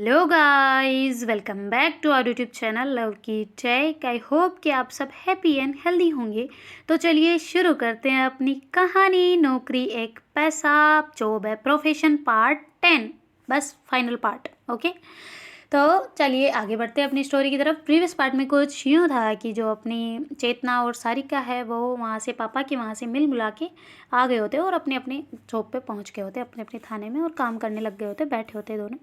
Hello guys, welcome back to our YouTube channel love की tech. I hope कि आप सब हैप्पी एंड हेल्दी होंगे। तो चलिए शुरू करते हैं अपनी कहानी। नौकरी एक पैसा, जॉब है प्रोफेशन, पार्ट 10, बस फाइनल पार्ट। ओके, तो चलिए आगे बढ़ते हैं अपनी स्टोरी की तरफ। प्रीवियस पार्ट में कुछ यूँ था कि जो अपनी चेतना और सारिका है वो वहाँ से पापा के वहाँ से मिल मिला के आ गए होते और अपने अपने जॉब पे पहुँच गए होते, अपने अपने थाने में, और काम करने लग गए होते, बैठे होते दोनों।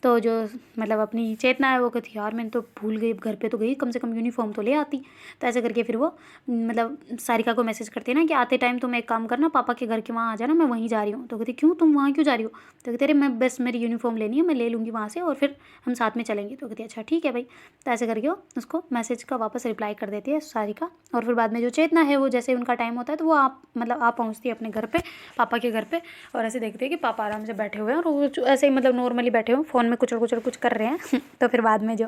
तो जो मतलब अपनी चेतना है वो कहती यार मैंने तो भूल गई, घर पे तो गई, कम से कम यूनिफॉर्म तो ले आती। तो ऐसे करके फिर वो मतलब सारिका को मैसेज करती है ना कि आते टाइम तुम एक काम करना, पापा के घर के वहाँ आ जाना, मैं वहीं जा रही हूँ। तो कहती क्यों, तुम वहाँ क्यों जा रही हो? तो कहते अरे मैं बस मेरी यूनिफॉर्म लेनी है, मैं ले लूँगी वहाँ से और फिर हम साथ में चलेंगे। तो कहती अच्छा ठीक है भाई। तो ऐसे करके वो उसको मैसेज का वापस रिप्लाई कर देती है सारिका। और फिर बाद में जो चेतना है वो जैसे उनका टाइम होता है तो वो आप पहुँचती है अपने घर पे, पापा के घर पे, और ऐसे देखते हैं कि पापा आराम से बैठे हुए हैं और वो ऐसे ही मतलब नॉर्मली बैठे हुए फ़ोन में कुछ कुछ कर रहे हैं। तो फिर बाद में जो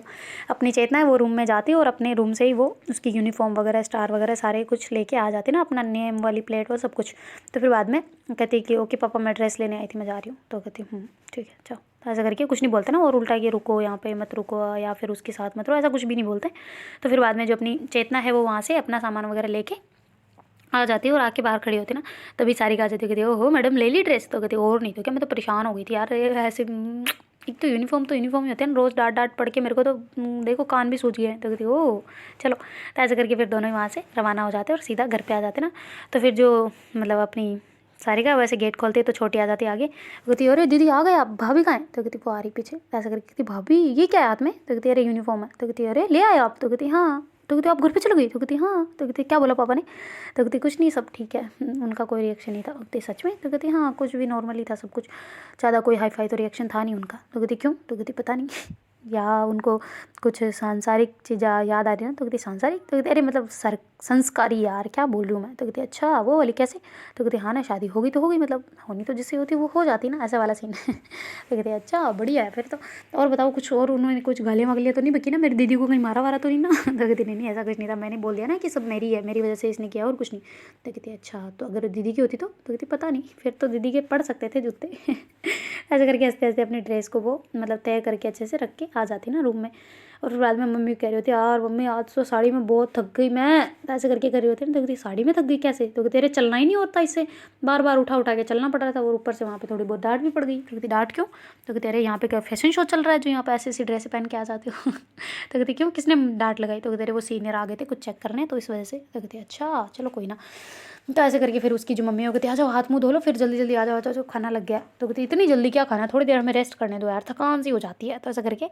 अपनी चेतना है वो रूम में जाती है और अपने रूम से ही वो उसकी यूनिफॉर्म वगैरह, स्टार वगैरह सारे कुछ लेके आ जाती है ना, अपना नेम वाली प्लेट वो सब कुछ। तो फिर बाद में कहती है कि ओके पापा मैं ड्रेस लेने आई थी, मैं जा रही हूँ। तो कहती ठीक है जाओ। तो ऐसा करके कुछ नहीं बोलते ना, और उल्टा ये रुको यहाँ पे मत रुको या फिर उसके साथ मत रहो, ऐसा कुछ भी नहीं बोलते। तो फिर बाद में जो अपनी चेतना है वो वहाँ से अपना सामान वगैरह लेके आ जाती है और आके बाहर खड़ी होती ना। तभी सारिका आ जाती है, कहती ओहो मैडम ले ली ड्रेस? तो कहती और नहीं तो क्या, मैं तो परेशान हो गई थी यार, ऐसे एक तो यूनिफॉर्म ही होते हैं ना, रोज़ डांट डांट पढ़ के मेरे को तो देखो कान भी सूज गए हैं। तो कहती ओह चलो। तो ऐसे करके फिर दोनों ही वहाँ से रवाना हो जाते हैं और सीधा घर पे आ जाते ना। तो फिर जो मतलब अपनी सारिका वैसे गेट खोलती है तो छोटी आ जाती है आगे। कहती अरे दीदी आ गए आप, भाभी कहाँ हैं? तो कहती वो आ रही पीछे। ऐसा करके कहती भाभी ये क्या है हाथ में? तो कहती अरे यूनिफॉर्म है। तो कहती अरे ले आए आप? तो कहती हाँ। तो कहती आप घर पे चली गई? तो कहती हाँ। तो कहती क्या बोला पापा ने? तो कहती कुछ नहीं, सब ठीक है। उनका कोई रिएक्शन नहीं था। कहती सच में? तो कहती हाँ कुछ भी नॉर्मली था सब कुछ, ज़्यादा कोई हाई फाई तो रिएक्शन था नहीं उनका। तो कहती क्यों? तो कहती पता नहीं या उनको कुछ सांसारिक चीज़ें याद आ रही ना। तो कहती सांसारिक? तो कहती अरे मतलब संस्कारी यार, क्या बोल रही हूँ मैं। तो कहती अच्छा वो वाली कैसे? तो कहती हाँ ना शादी होगी तो होगी, मतलब होनी तो जिससे होती वो हो जाती ना, ऐसा वाला सीन। तो कहती अच्छा बढ़िया है फिर तो। और बताओ कुछ, और उन्होंने कुछ गालियाँ वगलियाँ तो नहीं बकी ना, मेरी दीदी को कहीं मारा वारा तो नहीं ना? तो कहती नहीं नहीं ऐसा कुछ नहीं था, मैंने बोल दिया ना कि सब मेरी है, मेरी वजह से इसने किया और कुछ नहीं। तो कहती अच्छा तो अगर दीदी की होती तो कहती पता नहीं, फिर तो दीदी के पड़ सकते थे जूते। ऐसे करके हंसते हंसते अपनी ड्रेस को वो मतलब तय करके अच्छे से रख के आ जाती ना रूम में। और फिर बाद में मम्मी कह रही होती यार मम्मी आज तो साड़ी में बहुत थक गई मैं, ऐसे करके कर रही होती है ना। तो कहती साड़ी में थक गई कैसे? तो कहती अरे चलना ही नहीं होता इससे, बार बार उठा उठा के चलना पड़ रहा था और ऊपर से वहाँ पे थोड़ी बहुत डांट भी पड़ गई। तो कहती डांट क्यों? तो कहती अरे यहाँ पे क्या फैशन शो चल रहा है जो यहाँ पे ऐसी ऐसी ड्रेस पहन के आ जाती हो? तो कहती क्यों, किसने डांट लगाई? तो कहते अरे वो सीनियर आ गए थे कुछ चेक करने तो इस वजह से। तो कहती अच्छा चलो कोई ना। तो ऐसे करके फिर उसकी जो मम्मी है वो कहती आ जाओ हाथ मुँह धो लो, फिर जल्दी जल्दी आ जाओ, जो खाना लग गया। तो कहती इतनी जल्दी क्या खाना, थोड़ी देर में रेस्ट करने दो यार, थकान सी हो जाती है। तो ऐसा करके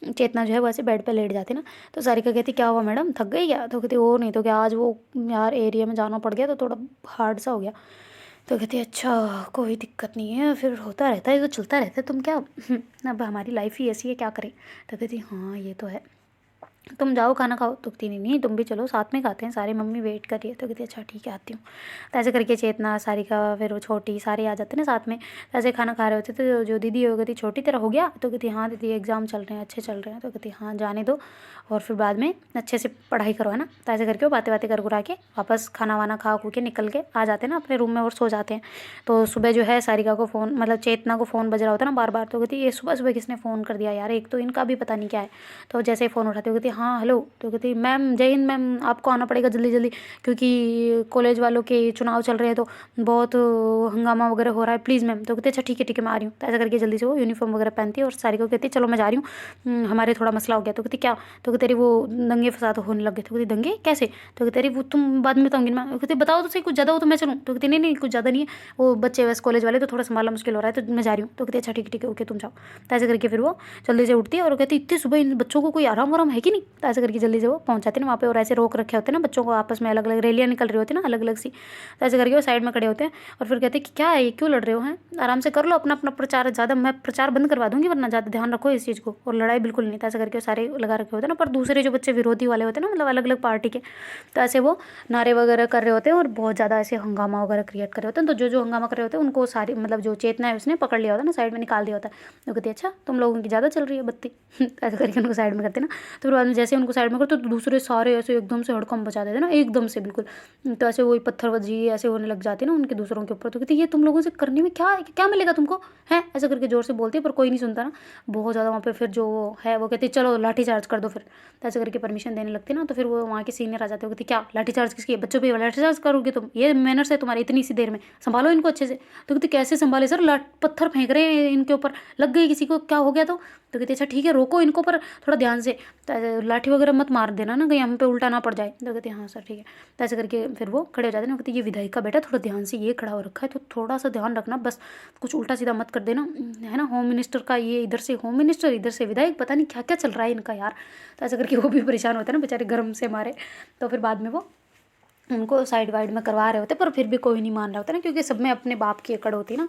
चेतना जो है वो ऐसे बेड पे लेट जाती ना। तो सारिका कहती क्या हुआ मैडम, थक गई क्या? तो कहती और नहीं तो क्या, आज वो यार एरिया में जाना पड़ गया तो थोड़ा हार्ड सा हो गया। तो कहती अच्छा कोई दिक्कत नहीं है, फिर होता रहता है, ये तो चलता रहता है, तुम क्या अब हमारी लाइफ ही ऐसी है, क्या करें। तो कहती हाँ ये तो है, तुम जाओ खाना खाओ। तो कहती नहीं नहीं तुम भी चलो साथ में खाते हैं, सारी मम्मी वेट कर रही है। तो कहती अच्छा ठीक है आती हूँ। तो ऐसे करके चेतना, सारिका, फिर वो छोटी, सारे आ जाते ना साथ में। तो ऐसे खाना खा रहे होते तो जो दीदी हो कहती छोटी तेरा हो गया? तो कहती हाँ दीदी एग्ज़ाम चल रहे हैं, अच्छे चल रहे हैं। तो कहती हाँ जाने दो और फिर बाद में अच्छे से पढ़ाई करो है ना। तो ऐसे करके वो बातें बातें कर के वापस खाना वाना खा खू के निकल के आ जाते हैं ना अपने रूम में और सो जाते हैं। तो सुबह जो है सारिका को फ़ोन मतलब चेतना को फ़ोन बज रहा होता है ना बार बार। तो कहती ये सुबह सुबह किसने फ़ोन कर दिया यार, एक तो इनका भी पता नहीं क्या है। तो जैसे ही फ़ोन उठाते हो कहती हाँ हेलो। तो कहती मैम जय हिंद मैम, आपको आना पड़ेगा जल्दी जल्दी क्योंकि कॉलेज वालों के चुनाव चल रहे हैं तो बहुत हंगामा वगैरह हो रहा है, प्लीज़ मैम। तो कहती अच्छा ठीक है मैं आ रही हूँ। तो ऐसा करके जल्दी से वो यूनिफॉर्म वगैरह पहनती है और सारिका को कहती चलो मैं जा रही हूँ, हमारे थोड़ा मसला हो गया। तो कहती क्या? तो कहती अरे वो दंगे फसाद होने लगे। तो कहती दंगे कैसे? तो कहती अरे वो तुम बाद में बताऊंगी मैं। कहती बताओ तो सही, कुछ ज़्यादा हो तो मैं चलूँ? तो कहती नहीं नहीं कुछ ज़्यादा नहीं है, वो बच्चे वैसे कॉलेज वाले तो थोड़ा संभालना मुश्किल हो रहा है तो मैं जा रही हूँ। तो कहती अच्छा ठीक है ओके तुम जाओ। तो ऐसे करके फिर वो जल्दी से उठती है और कहती इतनी सुबह इन बच्चों को कोई आराम वाराम है कि नहीं। तो ऐसे करके जल्दी से वो पहुँच जाते हैं वहाँ पे और ऐसे रोक रखे होते हैं ना बच्चों को, आपस में अलग अलग रैलियाँ निकल रही होती है ना अलग अलग सी। तो ऐसे करके वो साइड में खड़े होते हैं और फिर कहते हैं कि क्या है ये, क्यों लड़ रहे हो हैं, आराम से कर लो अपना अपना प्रचार, ज़्यादा मैं प्रचार बंद करवा दूंगी वरना ज़्यादा ध्यान रखो इस चीज़ को, और लड़ाई बिल्कुल नहीं। तो ऐसे करके सारे लगा रखे होते हैं ना, पर दूसरे जो बच्चे विरोधी वाले होते हैं ना मतलब अलग अलग पार्टी के, तो ऐसे वो नारे वगैरह कर रहे होते हैं और बहुत ज़्यादा ऐसे हंगामा वगैरह क्रिएट कर रहे होते हैं। तो जो हंगामा कर रहे होते हैं उनको सारी मतलब जो चेतना है उसने पकड़ लिया होता है ना, साइड में निकाल दिया होता है। तो कहती अच्छा तुम लोगों की ज़्यादा चल रही है बत्ती। ऐसे करके उनको साइड में करते ना। तो फिर बाद उन्होंने जैसे उनको साइड में करो तो दूसरे सारे ऐसे एकदम से हड़कंप मचा देते ना, एकदम से बिल्कुल। तो ऐसे वही पत्थरबाजी ऐसे होने लग जाती है ना उनके दूसरों के ऊपर। तो कहती ये तुम लोगों से करने में क्या क्या मिलेगा तुमको है, ऐसा करके ज़ोर से बोलती है, पर कोई नहीं सुनता ना बहुत ज़्यादा वहाँ पे। फिर जो है वो कहती चलो लाठी चार्ज कर दो फिर। तो ऐसे करके परमिशन देने लगती ना, तो फिर वो वहाँ के सीनियर आ जाते हो, कहती क्या लाठी चार्ज किसकी है, बच्चों पे लाठी चार्ज करोगे तुम, ये मैनर्स है तुम्हारे इतनी सी देर में, संभालो इनको अच्छे से। तो कहती कैसे संभाले सर, पत्थर फेंक रहे हैं इनके ऊपर, लग गई किसी को क्या हो गया तो कहती अच्छा ठीक है रोको इनको, पर थोड़ा ध्यान से, तो लाठी वगैरह मत मार देना ना, कहीं हम पे उल्टा ना पड़ जाए। तो कहती हाँ सर ठीक है। तो ऐसे करके फिर वो खड़े हो जाते हैं ना, कहती ये विधायक का बेटा थोड़ा ध्यान से, ये खड़ा हो रखा है तो थोड़ा सा ध्यान रखना बस, कुछ उल्टा सीधा मत कर देना, है ना। होम मिनिस्टर का ये इधर से होम मिनिस्टर, इधर से विधायक, पता नहीं क्या क्या चल रहा है इनका यार। तो ऐसे करके वो भी परेशान होते हैं ना बेचारे गर्म से मारे। तो फिर बाद में वो उनको साइड वाइड में करवा रहे होते, पर फिर भी कोई नहीं मान रहा होता ना, क्योंकि सब में अपने बाप की अकड़ होती ना।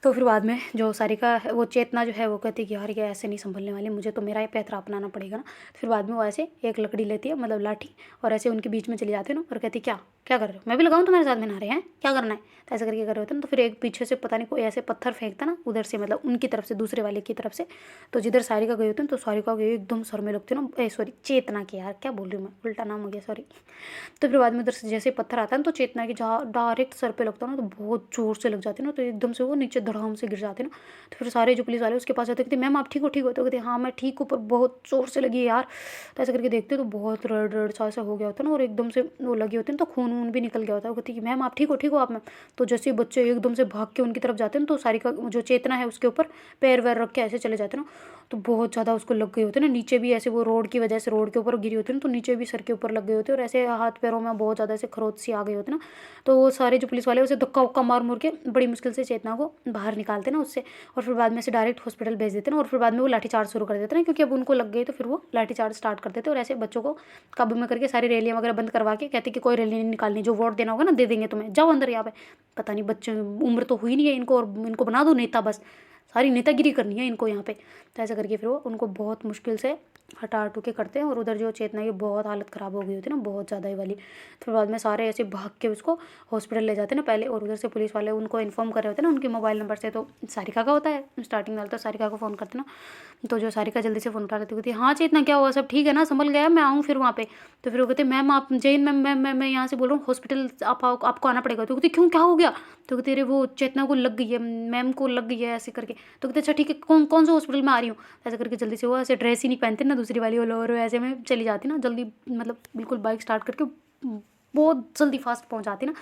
तो फिर बाद में जो सारिका वो चेतना जो है वो कहती कि यार ये ऐसे नहीं संभलने वाली, मुझे तो मेरा ही पैतरा अपनाना पड़ेगा ना। तो फिर बाद में वो ऐसे एक लकड़ी लेती है, मतलब लाठी, और ऐसे उनके बीच में चली जाती है ना, और कहती क्या क्या कर रहे हो, मैं भी लगाऊँ तुम्हारे साथ में नहा रहे हैं, क्या करना है। तो ऐसे करके कर रहे होते ना, तो फिर एक पीछे से पता नहीं कोई ऐसे पत्थर फेंकता ना उधर से, मतलब उनकी तरफ से, दूसरे वाले की तरफ से। तो जिधर सारिका गई होती है तो सारिका गई एकदम सर में लगती है ना, सॉरी चेतना की, यार क्या बोल रही हूँ मैं, उल्टा नाम हो गया सॉरी। तो फिर बाद में उधर से जैसे पत्थर आता है ना, तो चेतना की जहाँ डायरेक्ट सर पे लगता है ना, तो बहुत जोर से लग जाती है ना, तो एकदम से वो नीचे धड़ाम से गिर जाते हैं ना। तो फिर सारे जो पुलिस वाले उसके पास आते, कहते मैम आप ठीक हो, ठीक हो। तो कहते हाँ मैं ठीक हूँ, पर बहुत जोर से लगी है यार। तो ऐसे करके देखते तो बहुत रेड रेड सा ऐसा हो गया होता है ना, और एकदम से वो लगी होती है तो खून वून भी निकल गया होता है। वो कहती कि मैम आप ठीक हो आप मैम। तो जैसे बच्चे एकदम से भाग के उनकी तरफ जाते हैं, तो सारी का जो चेतना है उसके ऊपर पैर वैर रख के ऐसे चले जाते हैं ना, तो बहुत ज़्यादा उसको लग गई होती है ना नीचे भी, ऐसे वो रोड की वजह से रोड के ऊपर गिरी होती है ना, तो नीचे भी सर के ऊपर लग गए होते हैं, और ऐसे हाथ पैरों में बहुत ज़्यादा ऐसे खरोच सी आ गई होती है ना। तो वो सारे जो पुलिस वाले उसे धक्का उक्का मार मुर के बड़ी मुश्किल से चेतना को बाहर निकालते ना उससे, और फिर बाद में से डायरेक्ट हॉस्पिटल भेज देते ना, और फिर बाद में वो लाठीचार्ज शुरू कर देते ना, क्योंकि अब उनको लग गई तो फिर वो लाठीचार्ज स्टार्ट कर देते, और ऐसे बच्चों को काबू में करके सारी रैलियाँ वगैरह बंद करवा के कहते कि कोई रैली नहीं निकालनी, जो वोट देना होगा ना दे देंगे तुम्हें, जाओ अंदर यहाँ पे। पता नहीं बच्चे, उम्र तो हुई नहीं है इनको, और इनको बना दो नेता, बस सारी नेतागिरी करनी है इनको यहाँ पे। तो ऐसा करके फिर वो उनको बहुत मुश्किल से हटा हटू के करते हैं, और उधर जो चेतना की बहुत हालत ख़राब हो गई होती है ना, बहुत ज़्यादा ही वाली। फिर बाद में सारे ऐसे भाग के उसको हॉस्पिटल ले जाते हैं ना पहले, और उधर से पुलिस वाले उनको इन्फॉर्म कर रहे होते हैं ना उनके मोबाइल नंबर से। तो सारिका का होता है स्टार्टिंग वाला, तो सारिका को फ़ोन करते ना, तो जो सारिका जल्दी से फ़ोन उठा लेती, कहती हाँ चेतना क्या हुआ, सब ठीक है ना, संभल गया, मैं आऊँ फिर वहाँ पे। तो फिर वो कहते मैम आप जैन मैम मैम मैं यहाँ से बोल रहा हूँ हॉस्पिटल, आपको आना पड़ेगा। तो कहती क्यों क्या हो गया। तो कहते अरे वो चेतना को लग गई है, मैम को लग गई है ऐसे करके। तो कहते अच्छा ठीक है, कौन कौन से हॉस्पिटल में आ रही हूँ। ऐसे करके जल्दी से वो ऐसे ड्रेस ही नहीं पहनते ना दूसरी वाली, वो लोअर ऐसे में चली जाती ना जल्दी, मतलब बिल्कुल बाइक स्टार्ट करके बहुत जल्दी फास्ट पहुंच जाती ना,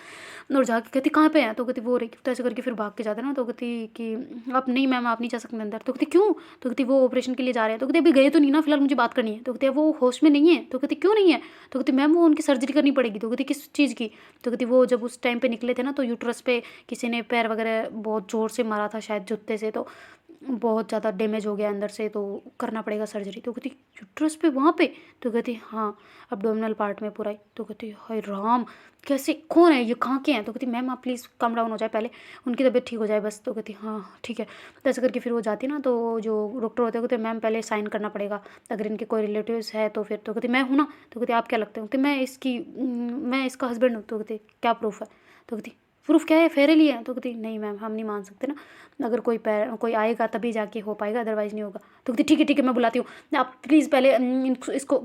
और जाके कहती कहाँ पे है। तो कहती वो रही। तो ऐसे करके फिर भाग के जाते ना, तो कहती कि अब नहीं मैम आप नहीं जा सकते अंदर। तो कहती क्यों। तो कहती वो ऑपरेशन के लिए जा रहे हैं। तो कहती अभी गए तो नहीं ना, फिलहाल मुझे बात करनी है। तो कहती वो होश में नहीं है। तो कहती क्यों नहीं है। तो कहती मैम वो उनकी सर्जरी करनी पड़ेगी। तो कहती किस चीज़ की। तो कहती वो जब उस टाइम पे निकले थे ना, तो यूट्रस पे किसी ने पैर वगैरह बहुत ज़ोर से मारा था शायद जूते से, तो बहुत ज़्यादा डैमेज हो गया अंदर से, तो करना पड़ेगा सर्जरी। तो कहती यूट्रस पे वहाँ पे। तो कहती हाँ अब्डोमिनल पार्ट में पूरा ही। तो कहती हाय राम कैसे, कौन है ये, कहाँ के हैं। तो कहती मैम आप प्लीज़ कम डाउन हो जाए, पहले उनकी तबीयत ठीक हो जाए बस। तो कहती हाँ ठीक है। तो ऐसे करके फिर वो जाती ना, तो जो डॉक्टर होते हैं कहते मैम पहले साइन करना पड़ेगा, अगर इनके कोई रिलेटिव्स है तो फिर। तो कहती मैं हूँ ना। तो कहती आप क्या लगते हो। कि मैं इसका हस्बैंड हूँ। तो कहती क्या प्रूफ है। तो कहती प्रूफ क्या है, फेयर ही है। तो कहती नहीं मैम हम नहीं मान सकते ना, अगर कोई आएगा तभी जाके हो पाएगा, अदरवाइज़ नहीं होगा। तो कहती ठीक है मैं बुलाती हूँ, आप प्लीज़ पहले इसको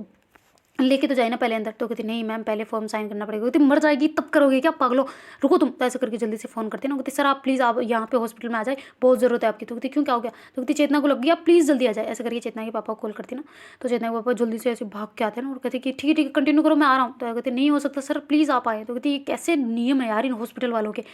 लेके तो जाए ना पहले अंदर। तो कहती नहीं मैम पहले फॉर्म साइन करना पड़ेगा। कहती मर जाएगी तब करोगे क्या, पागलो रुको तुम। तो ऐसे करके जल्दी से फ़ोन करती ना, कहती सर आप प्लीज़ आप यहाँ पे हॉस्पिटल में आ जाए, बहुत ज़रूरत है आपकी। तो कहती क्यों क्या हो गया। तो कहती चेतना को लग गई, आप प्लीज़ जल्दी आ जाए। ऐसे करके चेतना के पापा को कॉल करती ना, तो चेतना के पापा जल्दी से ऐसे भाग के आते हैं ना, और कहते कि ठीक है कंटिन्यू करो मैं आ रहा हूँ। तो कहते नहीं हो सकता सर प्लीज़ आप आए। तो कहती ये कैसे नियम है यार इन हॉस्पिटल वालों के।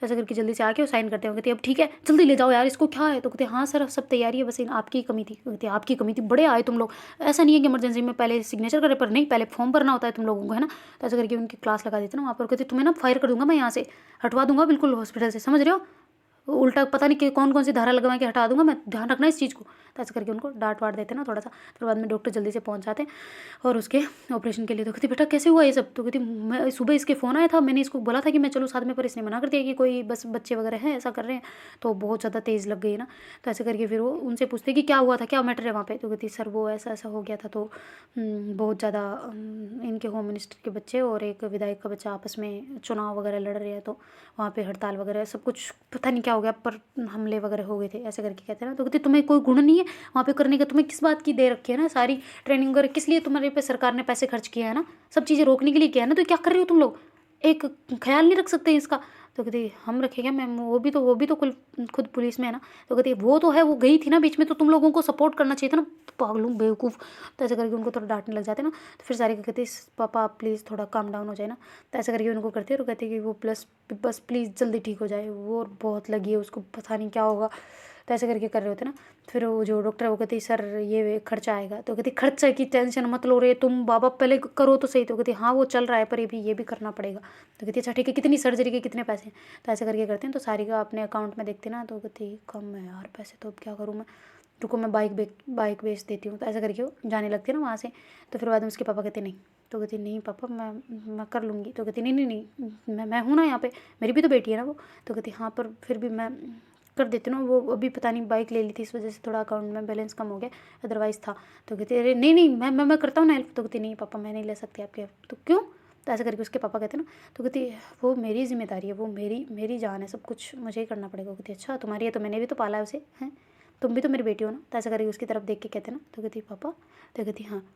ऐसे करके जल्दी से आके वो साइन करते हैं। कहती अब ठीक है जल्दी ले जाओ यार इसको, क्या है। तो कहते हाँ सर सब तैयारी है, बस आपकी कमी थी। कहती आपकी कमी थी, बड़े आए तुम लोग, ऐसा नहीं है कि इमरजेंसी में पहले सिग्नेचर करे, पर नहीं पहले फॉर्म भरना होता है तुम लोगों को, है ना। तो ऐसे करके उनकी क्लास लगा देते ना वहाँ पर। कहते तुम्हें ना फायर कर दूंगा मैं, यहाँ से हटवा दूंगा बिल्कुल हॉस्पिटल से, समझ रहे हो, उल्टा पता नहीं कि कौन कौन सी धारा लगवा के हटा दूंगा मैं, ध्यान रखना इस चीज़ को। तो ऐसे करके उनको डांट वाट देते ना थोड़ा सा। फिर बाद में डॉक्टर जल्दी से पहुंच जाते हैं और उसके ऑपरेशन के लिए। तो कहती बेटा कैसे हुआ ये सब। तो कहती मैं सुबह इसके फ़ोन आया था, मैंने इसको बोला था कि मैं चलो साथ में, पर इसने मना कर दिया कि कोई बस बच्चे वगैरह हैं ऐसा कर रहे हैं, तो बहुत ज़्यादा तेज़ लग गई ना। तो ऐसे करके फिर वो उनसे पूछते कि क्या हुआ था, क्या मैटर है वहाँ पे। तो कहती सर वो ऐसा ऐसा हो गया था, तो बहुत ज़्यादा इनके होम मिनिस्टर के बच्चे और एक विधायक का बच्चा आपस में चुनाव वगैरह लड़ रहे हैं, तो वहाँ पे हड़ताल वगैरह सब कुछ पता नहीं क्या हो गया, पर हमले वगैरह हो गए थे, ऐसे करके कहते हैं ना। तो कहते तुम्हें कोई गुण नहीं है। वहाँ पे करने का तुम्हें किस बात की दे रखी है ना, सारी ट्रेनिंग वगैरह किस लिए तुम्हारे पे सरकार ने पैसे खर्च किया है ना, सब चीज़ें रोकने के लिए किया है ना, तो क्या कर रहे हो तुम लोग, एक ख्याल नहीं रख सकते इसका। तो कहती हम रखेंगे मैम, वो भी तो खुद पुलिस में है ना। तो कहती वो तो है, वो गई थी ना बीच में, तो तुम लोगों को सपोर्ट करना चाहिए था ना, पागलों बेवकूफ़। तो ऐसे करके उनको थोड़ा डांटने लग जाते ना। तो फिर सारिका कहती पापा आप प्लीज़ थोड़ा काम डाउन हो जाए ना। तो ऐसे करके उनको करते हैं और कहते कि वो बस प्लीज़ जल्दी ठीक हो जाए, वो और बहुत लगी है उसको, पता नहीं क्या होगा। तो ऐसे करके कर रहे होते ना। फिर वो जो डॉक्टर है वो कहती सर ये खर्चा आएगा। तो कहती खर्चे की टेंशन मत लो रे तुम, बाबा पहले करो तो सही। तो कहती हाँ वो चल रहा है पर ये भी करना पड़ेगा। तो कहती अच्छा ठीक है, कितनी सर्जरी के कितने पैसे। तो ऐसे करके करते हैं। तो सारिका अपने अकाउंट में देखती ना, तो कहती कम है यार पैसे, तो अब क्या करूँ मैं, रुको मैं बाइक बेच देती हूँ। तो ऐसा करके वो जाने लगती है ना वहाँ से। तो फिर बाद में उसके पापा कहते नहीं। तो कहती नहीं पापा मैं कर लूँगी। तो कहती नहीं नहीं नहीं, मैं हूँ ना यहाँ पे, मेरी भी तो बेटी है ना वो। तो कहती हाँ पर फिर भी मैं कर देती हूँ ना, वो अभी पता नहीं बाइक ले ली थी इस वजह से थोड़ा अकाउंट में बैलेंस कम हो गया, अदरवाइज़ था। तो कहती अरे नहीं नहीं मैं करता हूँ ना हेल्प। तो कहती नहीं पापा मैं नहीं ले सकती आपकी हेल्प। तो क्यों। तो ऐसा करके उसके पापा कहते ना। तो कहती वो मेरी जिम्मेदारी है, वो मेरी जान है, सब कुछ मुझे ही करना पड़ेगा। कहती अच्छा तुम्हारी है तो मैंने भी तो पाला है उसे, हैं तुम भी तो मेरी बेटी हो ना। तो ऐसा करके उसकी तरफ देख के कहते ना। तो कहती पापा। तो कहती हाँ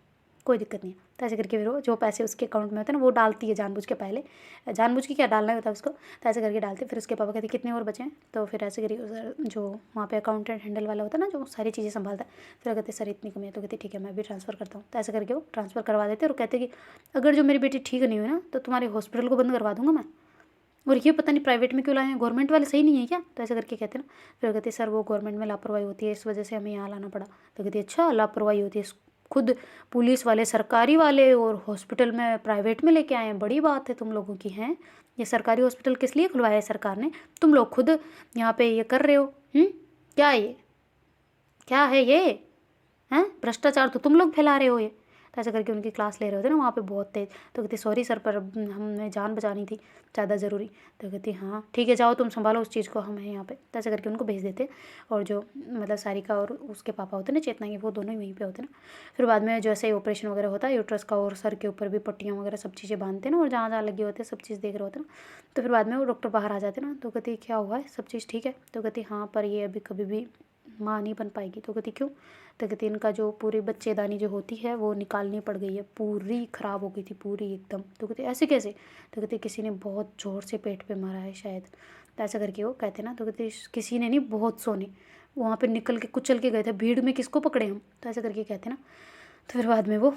कोई दिक्कत नहीं है। तो ऐसे करके फिर वो जो पैसे उसके अकाउंट में होते हैं ना वो डालती है जानबूझ के, पहले जानबूझ के क्या डालना होता है उसको। तो ऐसे करके डालते, फिर उसके पापा कहते कितने और बचे हैं। तो फिर ऐसे करके सर जो वहाँ पे अकाउंटेंट हैंडल वाला होता है ना, जो सारी चीज़ें संभालता है, फिर कहते सर इतनी कमी है। तो कहते ठीक है मैं भी ट्रांसफ़र करता हूँ। तो ऐसे करके वो ट्रांसफ़र करवा देते और कहते कि अगर जो मेरी बेटी ठीक नहीं हुई ना तो तुम्हारे हॉस्पिटल को बंद करवा दूंगा मैं, और ये पता नहीं प्राइवेट में क्यों लाए हैं, गवर्नमेंट वाले सही नहीं है क्या। तो ऐसे करके कहते ना। फिर कहते सर वो गवर्नमेंट में लापरवाही होती है, इस वजह से हमें यहाँ लाना पड़ा। तो कहती अच्छा लापरवाही होती है, खुद पुलिस वाले सरकारी वाले और हॉस्पिटल में प्राइवेट में लेके आए हैं, बड़ी बात है तुम लोगों की। हैं ये सरकारी हॉस्पिटल किस लिए खुलवाया है सरकार ने, तुम लोग खुद यहाँ पे ये कर रहे हो। क्या ये क्या है ये, हैं भ्रष्टाचार तो तुम लोग फैला रहे हो ये। तो ऐसा करके उनकी क्लास ले रहे होते ना वहाँ पे बहुत तेज। तो कहती सॉरी सर पर हमें जान बचानी थी ज़्यादा ज़रूरी। तो कहती हाँ ठीक है जाओ तुम संभालो उस चीज़ को, हम हैं यहाँ पे। तो ऐसा करके उनको भेज देते। और जो मतलब सारिका और उसके पापा होते ना चेतना के, वो दोनों ही वहीं पे होते ना। फिर बाद में जैसे ही ऑपरेशन वगैरह होता है यूट्रस का, और सर के ऊपर भी पट्टियाँ वगैरह सब चीज़ें बांधते ना, और जहाँ जहाँ लगे होते हैं सब चीज़ देख रहे होते ना। तो फिर बाद में वो डॉक्टर बाहर आ जाते ना। तो कहती क्या हुआ है, सब चीज़ ठीक है। तो कहती हाँ पर ये अभी कभी भी माँ नहीं बन पाएगी। तो कहती क्यों। तो कहती इनका जो पूरी बच्चेदानी जो होती है वो निकालनी पड़ गई है, पूरी ख़राब हो गई थी पूरी एकदम। तो कहती ऐसे कैसे। तो कहती किसी ने बहुत ज़ोर से पेट पे मारा है शायद। तो ऐसा करके वो कहते ना। तो कहती किसी ने नहीं, बहुत सोने वहाँ पे निकल के कुचल के गए थे, भीड़ में किसको पकड़े हम। तो ऐसा करके कहते ना। तो फिर बाद में वो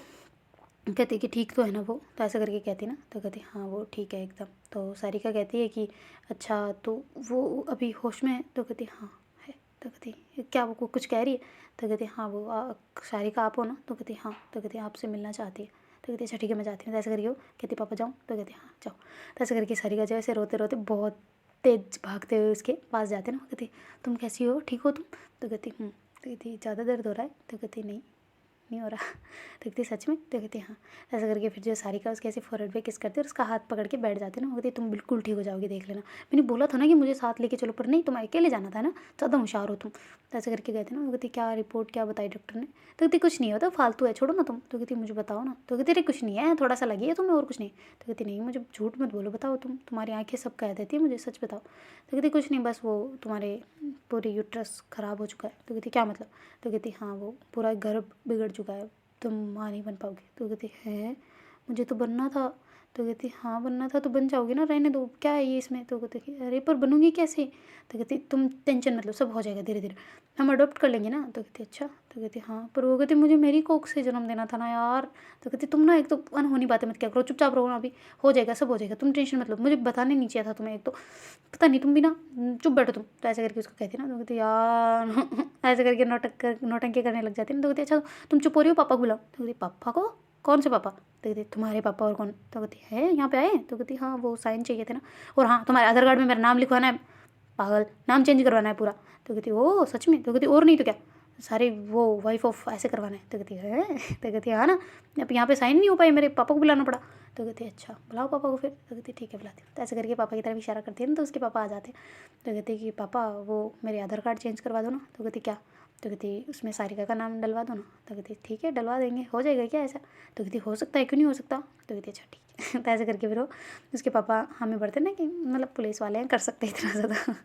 कहती कि ठीक तो है ना वो। तो ऐसा करके कहती ना। तो कहती हाँ वो ठीक है एकदम। तो सारिका कहती है कि अच्छा तो वो अभी होश में है। तो कहती हाँ है। तो कहती क्या वो कुछ कह रही है। तो कहती हाँ वो सारिका आप हो ना। तो कहती हाँ। तो कहती आपसे मिलना चाहती है। तो कहती अच्छा ठीक है मैं जाती हूँ। तो ऐसा करके वो कहती पापा जाऊँ। तो कहती हाँ जाओ। तो ऐसा करके सारिका जो ऐसे रोते रोते बहुत तेज भागते हुए उसके पास जाते ना। कहती तुम कैसी हो, ठीक हो तुम। तो कहती तो कहती ज़्यादा दर्द हो रहा है। तो कहती नहीं हो रहा। तो कहती सच में। तो कहती हाँ। ऐसा करके फिर जो सारिका उसके ऐसे फोरहेड पे किस करती है और उसका हाथ पकड़ के बैठ जाते ना। वो कहती तुम बिल्कुल ठीक हो जाओगी, देख लेना, मैंने बोला था ना कि मुझे साथ लेके चलो, पर नहीं तुम अकेले जाना था ना, ज़्यादा होशियार हो तुम। तो ऐसे करके गए थे ना। वो कहती क्या रिपोर्ट क्या बताई डॉक्टर ने। तो कहती कुछ नहीं होता, फालतू है, छोड़ो ना तुम। तो कहती मुझे बताओ ना। तो कहती अरे कुछ नहीं है, थोड़ा सा लगी है तुम्हें और कुछ नहीं। तो कहती नहीं मुझे झूठ मत बोलो, बताओ तुम्हारी आंखें सब कह देती है मुझे, सच बताओ। तो कहती कुछ नहीं, बस वो तुम्हारे पूरी यूट्रस ख़राब हो चुका है। तो कहती क्या मतलब। तो कहती हाँ वो पूरा गर्भ बिगड़ चुका है, तुम माँ नहीं बन पाओगी। तो कहती है मुझे तो बनना था। तो कहती हाँ बनना था तो बन जाओगी ना, रहने दो, क्या है ये इसमें। तो कहती अरे पर बनूंगी कैसे। तो कहती तुम टेंशन मतलब सब हो जाएगा धीरे धीरे, हम अडॉप्ट कर लेंगे ना। तो कहती अच्छा। तो कहती हाँ पर वो कहती मुझे मेरी कोख से जन्म देना था ना यार। तो कहती तुम ना एक तो अनहोनी बातें मत क्या करो, चुपचाप रहो ना, अभी हो जाएगा सब हो जाएगा, तुम टेंशन मत लो, मुझे बताने नहीं चाहिए था तुम्हें, एक तो पता नहीं तुम भी ना, चुप बैठो तुम। तो ऐसे करके उसको कहती ना। तो कहती यार ऐसे करके नौटंकी करने लग जाती ना। तो कहती अच्छा तुम चुप हो रही हो, पापा को बुलाओ। तो कहती पापा को, कौन से पापा। तो कहती तुम्हारे पापा और कौन। तो कहती है यहाँ पे आए। तो कहती हाँ वो साइन चाहिए थे ना, और हाँ तुम्हारे आधार कार्ड में मेरा नाम लिखवाना है, पागल नाम चेंज करवाना है पूरा। तो कहती ओ सच में। तो कहती और नहीं तो क्या, सारे वो वाइफ ऑफ ऐसे करवाना है। तो कहती है। तो कहती हाँ ना, अब यहाँ पे साइन नहीं हो पाए, मेरे पापा को बुलाना पड़ा। तो कहती अच्छा बुलाओ पापा को फिर। तो कहती ठीक है बुलाती हूँ। तो ऐसे करके पापा की तरफ इशारा करती है ना, तो उसके पापा आ जाते हैं। तो कहती कि पापा वो मेरे आधार कार्ड चेंज करवा दो ना। तो कहती क्या। तो कहती उसमें सारिका का नाम डलवा दो ना। तो कहती ठीक है डलवा देंगे, हो जाएगा क्या ऐसा। तो कहती हो सकता है, क्यों नहीं हो सकता। तो कहती अच्छा ठीक है। तो ऐसे करके फिर वो उसके पापा हमें बढ़ते ना कि मतलब पुलिस वाले हैं, कर सकते हैं इतना ज़्यादा।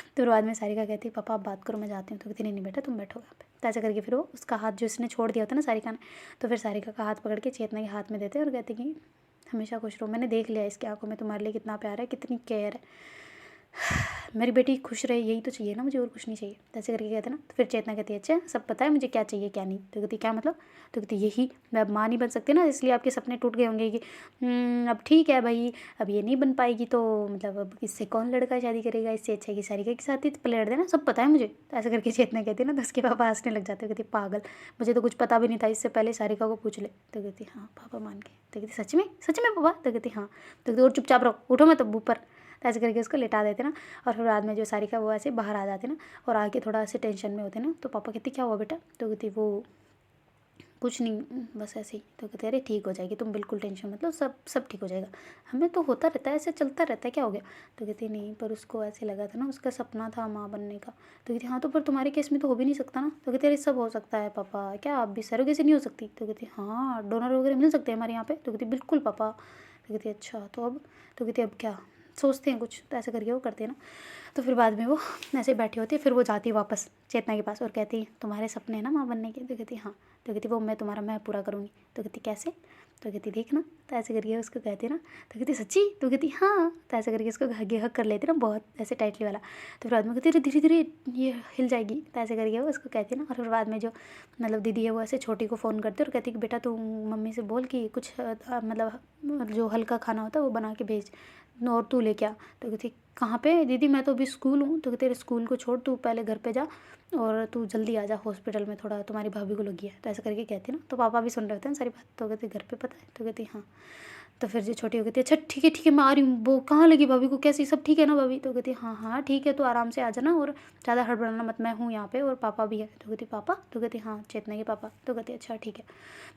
तो फिर बाद में सारिका कहती पापा आप बात करो, मैं जाती हूँ। तो कहती नहीं नहीं बेटा तुम बैठो यहाँ पे। तो ऐसा करके फिर वो उसका हाथ जो इसने छोड़ दिया होता ना सारिका ने, तो फिर सारिका का हाथ पकड़ के चेतना के हाथ में देते और कहते कि हमेशा खुश रहो, मैंने देख लिया इसकी आंखों में तुम्हारे लिए कितना प्यार है, कितनी केयर है, मेरी बेटी खुश रहे यही तो चाहिए ना मुझे, और कुछ नहीं चाहिए। तो ऐसे करके कहते ना। तो फिर चेतना कहती है अच्छा सब पता है मुझे क्या चाहिए क्या नहीं। तो कहती क्या मतलब। तो कहती यही, मैं अब माँ नहीं बन सकती ना, इसलिए आपके सपने टूट गए होंगे कि अब ठीक है भाई, अब ये नहीं बन पाएगी तो मतलब अब इससे कौन लड़का शादी करेगा, इससे अच्छा कि सारिका के साथ ही पलट देना, सब पता है मुझे। तो ऐसे करके चेतना कहती है ना, तो उसके पापा हंसने लग जाते। कहती पागल, मुझे तो कुछ पता भी नहीं था, इससे पहले सारिका को पूछ ले। तो कहती हाँ पापा मान गए। तो कहती सच में पापा। तो कहती हाँ। तो कहती और चुपचाप रहो, उठो मैं तब ऊपर। तो ऐसे करके उसको लेटा देते ना। और फिर बाद में जो सारिका वो ऐसे बाहर आ जाते ना, और आके थोड़ा ऐसे टेंशन में होते ना। तो पापा कहती क्या हुआ बेटा। तो कहती वो कुछ नहीं बस ऐसे ही। तो कहते अरे ठीक हो जाएगी, तुम बिल्कुल टेंशन मतलब सब ठीक हो जाएगा, हमें तो होता रहता है ऐसे, चलता रहता है, क्या हो गया। तो कहती नहीं पर उसको ऐसे लगा था ना, उसका सपना था माँ बनने का। तो कहती हाँ तो पर तुम्हारे केस में तो हो भी नहीं सकता ना। तो कहते अरे सब हो सकता है पापा, क्या आप भी सरोगेसी नहीं हो सकती। तो कहती हाँ डोनर वगैरह मिल सकते हैं हमारे यहाँ पे। तो कहती बिल्कुल पापा। तो कहती अच्छा तो अब। तो कहती अब क्या सोचते हैं कुछ। तो ऐसे करके वो करते हैं ना। तो फिर बाद में वो ऐसे बैठी होती है, फिर वो जाती है वापस चेतना के पास और कहती तुम्हारे सपने हैं ना माँ बनने के। तो कहती हाँ। तो कहती वो मैं पूरा करूँगी। तो कहती कैसे। तो कहती देखना। तो ऐसे करके उसको कहती ना। तो कहती सच्ची। तो कहती हाँ। तो ऐसे करके उसको हग हग कर लेती ना बहुत ऐसे टाइटली वाला। तो फिर बाद में कहती धीरे धीरे ये हिल जाएगी। तो ऐसे करके वो उसको कहती ना। और फिर बाद में जो मतलब दीदी है वो ऐसे छोटी को फ़ोन करती और कहती कि बेटा तू मम्मी से बोल कि कुछ मतलब जो हल्का खाना होता है वो बना के भेज और तू लेके आ। तो कहती कहाँ पे दीदी, मैं तो अभी स्कूल हूँ। तो तेरे स्कूल को छोड़, तू पहले घर पे जा और तू जल्दी आ जा, हॉस्पिटल में थोड़ा तुम्हारी भाभी को लगी है। तो ऐसे करके कहती ना। तो पापा भी सुन रहे होते हैं सारी बात। तो कहती घर पे पता है। तो कहती हाँ। तो फिर जो छोटी हो कहती अच्छा ठीक है मैं आ रही हूँ, वो कहाँ लगी भाभी को, कैसी सब ठीक है ना भाभी। तो कहती हाँ हाँ ठीक है, तो आराम से आ जाना और ज़्यादा हड़बड़ाना मत, मैं हूँ यहाँ पे और पापा भी है। तो कहती पापा। तो कहती हाँ चेतना के पापा। तो कहती अच्छा ठीक है।